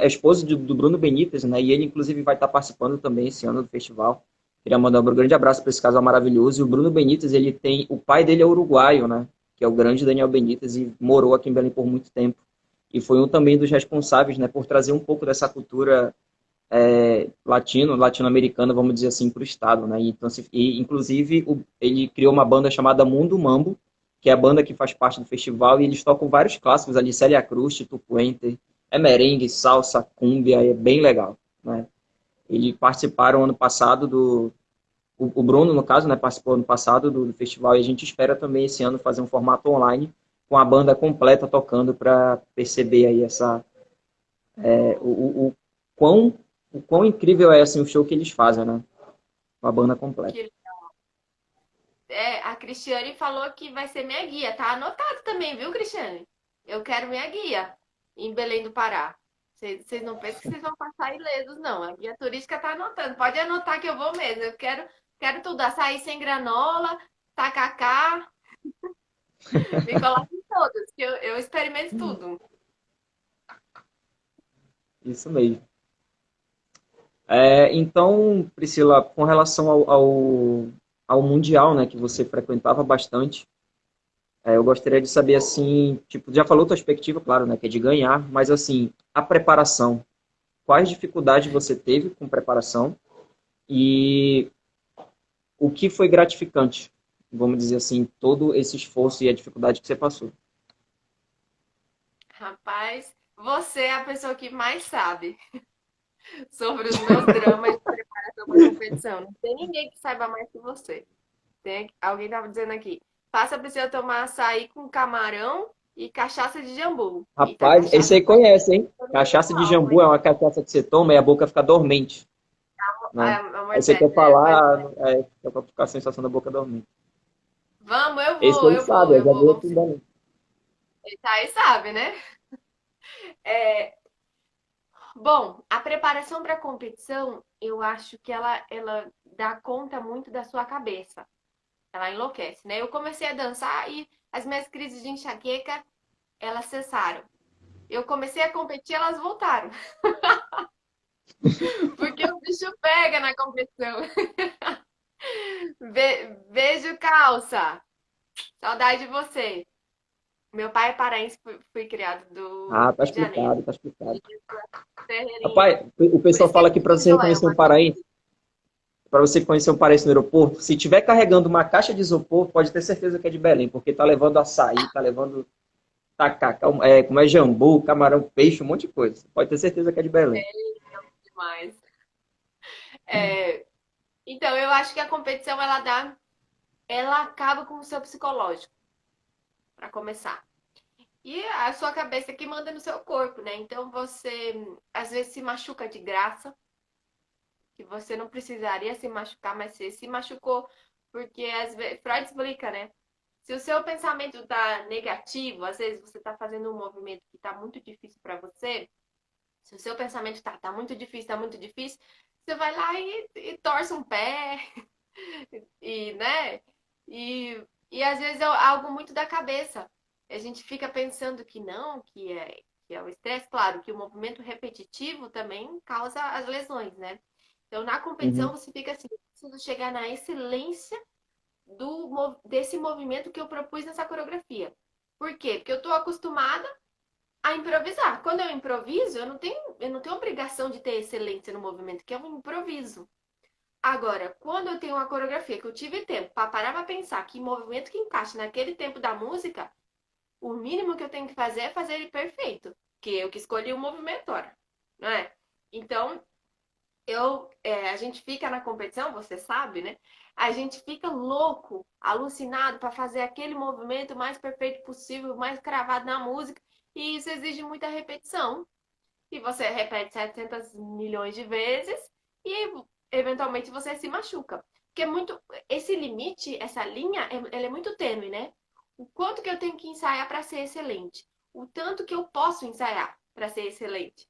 S2: esposa do Bruno Benítez, né? E ele, inclusive, vai estar participando também esse ano do festival. Queria mandar um grande abraço para esse casal maravilhoso. E o Bruno Benítez, ele tem. O pai dele é uruguaio, né? Que é o grande Daniel Benítez e morou aqui em Belém por muito tempo. E foi um também dos responsáveis, né, por trazer um pouco dessa cultura latino-americana, vamos dizer assim, para o estado, né? Então, inclusive, ele criou uma banda chamada Mundo Mambo, que é a banda que faz parte do festival, e eles tocam vários clássicos ali, Célia Cruz, Tito Puente, é merengue, salsa, cúmbia, é bem legal, né? Eles participaram ano passado o Bruno, no caso, né, participou ano passado do festival, e a gente espera também esse ano fazer um formato online com a banda completa tocando para perceber aí o quão, o quão incrível é assim, o show que eles fazem, né? Com a banda completa.
S1: Que, a Cristiane falou que vai ser minha guia. Tá anotado também, viu, Cristiane? Eu quero minha guia em Belém do Pará. Vocês não pensam que vocês vão passar ilesos, não. A guia turística tá anotando. Pode anotar que eu vou mesmo. Eu quero tudo. Açaí sem granola, tacacá. Me coloque em todos, que eu experimento tudo.
S2: Isso mesmo. Então, Priscila, com relação ao Mundial, né, que você frequentava bastante, eu gostaria de saber, assim, tipo, já falou tua perspectiva, claro, né, que é de ganhar, mas, assim, a preparação. Quais dificuldades você teve com preparação e o que foi gratificante, vamos dizer assim, todo esse esforço e a dificuldade que você passou?
S1: Rapaz, você é a pessoa que mais sabe sobre os meus dramas de preparação para competição. Não tem ninguém que saiba mais que você. Alguém tava dizendo aqui, faça pra você tomar açaí com camarão e cachaça de jambu. Eita,
S2: Rapaz, esse
S1: cachaça
S2: aí
S1: tá
S2: conhece, hein?
S1: ficando
S2: Cachaça de
S1: pessoal,
S2: jambu
S1: hein?
S2: é uma cachaça que você toma e a boca fica dormente, né?
S1: A
S2: Aí você
S1: Moisés,
S2: quer
S1: né?
S2: falar, é pra ficar a sensação da boca dormente.
S1: Vamos, eu
S2: Esse
S1: vou,
S2: aí
S1: eu vou,
S2: sabe, eu
S1: eu
S2: já
S1: vou.
S2: vi
S1: Vamos
S2: aqui
S1: se...
S2: dando.
S1: Ele tá aí, sabe, né? Bom, a preparação para a competição, eu acho que ela dá conta muito da sua cabeça. Ela enlouquece, né? Eu comecei a dançar e as minhas crises de enxaqueca, elas cessaram. Eu comecei a competir, elas voltaram. Porque o bicho pega na competição. Beijo, calça. Saudade de você. Meu pai é paraense, fui criado do
S2: Ah, tá
S1: Rio de Janeiro.
S2: explicado, tá explicado.
S1: E Terreirinha.
S2: Rapaz, o
S1: Por
S2: pessoal
S1: isso que
S2: fala
S1: aqui
S2: que
S1: em São João é uma delícia.
S2: para você conhecer um paraense no aeroporto, se tiver carregando uma caixa de isopor, pode ter certeza que é de Belém, porque tá levando açaí, tá levando tacacá, como é jambu, camarão, peixe, um monte de coisa. Pode ter certeza que é de Belém.
S1: Demais. É, então, eu acho que a competição ela acaba com o seu psicológico, para começar. E a sua cabeça que manda no seu corpo, né? Então você às vezes se machuca de graça, que você não precisaria se machucar, mas você se machucou porque às vezes Freud explica, né? Se o seu pensamento tá negativo, às vezes você tá fazendo um movimento que tá muito difícil para você, se o seu pensamento tá muito difícil, você vai lá e torce um pé, e, né? E às vezes é algo muito da cabeça. A gente fica pensando que não, que é o estresse. Claro que o movimento repetitivo também causa as lesões, né? Então, na competição,
S2: Uhum,
S1: você fica assim, preciso chegar na excelência desse movimento que eu propus nessa coreografia. Por quê? Porque eu estou acostumada a improvisar. Quando eu improviso, eu não tenho obrigação de ter excelência no movimento, que é um improviso. Agora, quando eu tenho uma coreografia que eu tive tempo para parar para pensar que movimento que encaixa naquele tempo da música, o mínimo que eu tenho que fazer é fazer ele perfeito, que eu que escolhi o movimento, ora, não é? Então, a gente fica na competição, você sabe, né? A gente fica louco, alucinado para fazer aquele movimento mais perfeito possível, mais cravado na música, e isso exige muita repetição. E você repete 700 milhões de vezes e eventualmente você se machuca. Porque esse limite, essa linha, ela é muito tênue, né? O quanto que eu tenho que ensaiar para ser excelente? O tanto que eu posso ensaiar para ser excelente?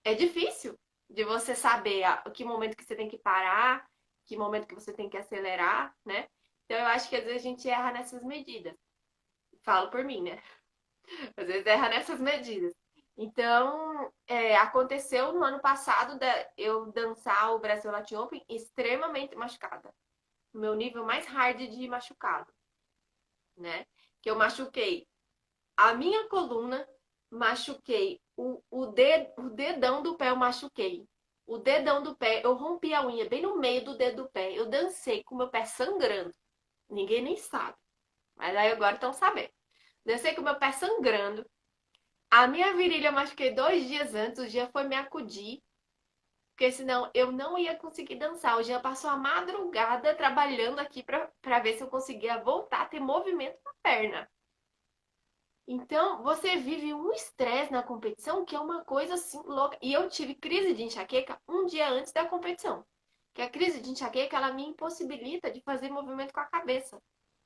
S1: É difícil de você saber que momento que você tem que parar, que momento que você tem que acelerar, né? Então eu acho que às vezes a gente erra nessas medidas. Falo por mim, né? Às vezes erra nessas medidas. Então, aconteceu no ano passado eu dançar o Brasil Latin Open extremamente machucada. O meu nível mais hard de machucado, né? Que eu machuquei a minha coluna, machuquei o dedão do pé, eu machuquei. O dedão do pé, eu rompi a unha bem no meio do dedo do pé. Eu dancei com o meu pé sangrando. Ninguém nem sabe. Mas aí agora estão sabendo. Dancei com o meu pé sangrando. A minha virilha eu machuquei 2 dias antes. O Jean foi me acudir. Porque senão eu não ia conseguir dançar. O Jean passou a madrugada trabalhando aqui pra ver se eu conseguia voltar a ter movimento na perna. Então, você vive um estresse na competição que é uma coisa assim louca. E eu tive crise de enxaqueca um dia antes da competição. Que a crise de enxaqueca, ela me impossibilita de fazer movimento com a cabeça.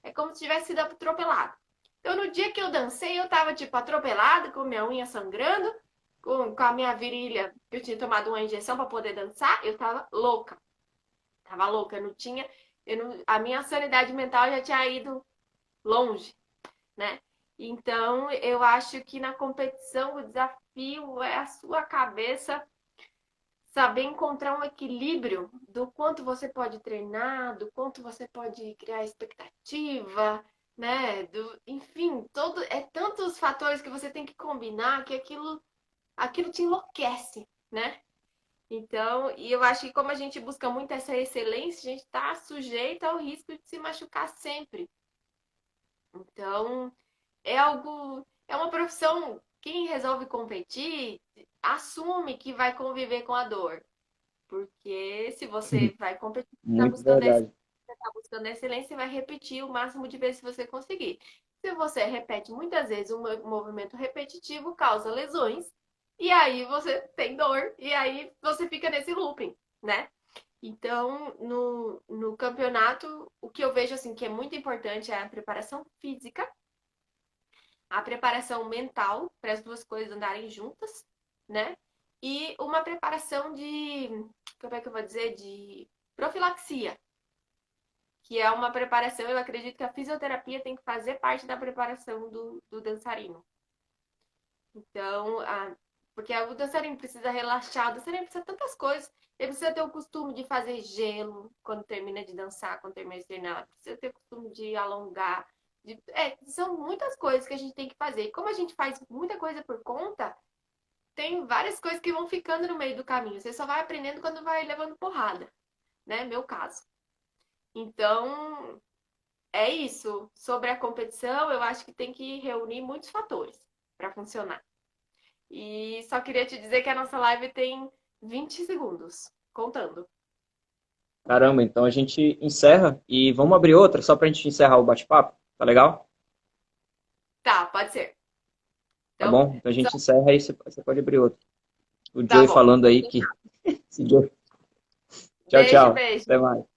S1: É como se tivesse sido atropelado. Então, no dia que eu dancei, eu tava, tipo, atropelada, com minha unha sangrando, com a minha virilha, eu tinha tomado uma injeção para poder dançar, eu tava louca. Tava louca, eu não tinha... a minha sanidade mental já tinha ido longe, né? Então, eu acho que na competição o desafio é a sua cabeça saber encontrar um equilíbrio do quanto você pode treinar, do quanto você pode criar expectativa, né? Enfim, tantos fatores que você tem que combinar que aquilo te enlouquece, né? Então, e eu acho que como a gente busca muito essa excelência, a gente está sujeito ao risco de se machucar sempre. Então, é uma profissão. Quem resolve competir assume que vai conviver com a dor. Porque se você vai competir,
S2: muito verdade.
S1: você tá buscando excelência, você vai repetir o máximo de vezes que você conseguir. Se você repete muitas vezes um movimento repetitivo, causa lesões, e aí você tem dor, e aí você fica nesse looping, né? Então, no campeonato, o que eu vejo assim que é muito importante é a preparação física, a preparação mental, para as duas coisas andarem juntas, né? E uma preparação como é que eu vou dizer, de profilaxia, que é uma preparação, eu acredito que a fisioterapia tem que fazer parte da preparação do dançarino. Então, porque o dançarino precisa relaxar, o dançarino precisa de tantas coisas. Ele precisa ter o costume de fazer gelo quando termina de dançar, quando termina de treinar. Precisa ter o costume de alongar. São muitas coisas que a gente tem que fazer. E como a gente faz muita coisa por conta, tem várias coisas que vão ficando no meio do caminho. Você só vai aprendendo quando vai levando porrada, né? Meu caso. Então, é isso. Sobre a competição, eu acho que tem que reunir muitos fatores para funcionar. E só queria te dizer que a nossa live tem 20 segundos, contando.
S2: Caramba, então a gente encerra e vamos abrir outra só para a gente encerrar o bate-papo, tá legal?
S1: Tá, pode ser.
S2: tá
S1: Então,
S2: bom? Então a gente encerra aí, você pode abrir outro. O
S1: tá
S2: Joey
S1: bom.
S2: falando aí que... Esse Joey. Tchau,
S1: Beijo,
S2: tchau.
S1: beijo.
S2: Até mais.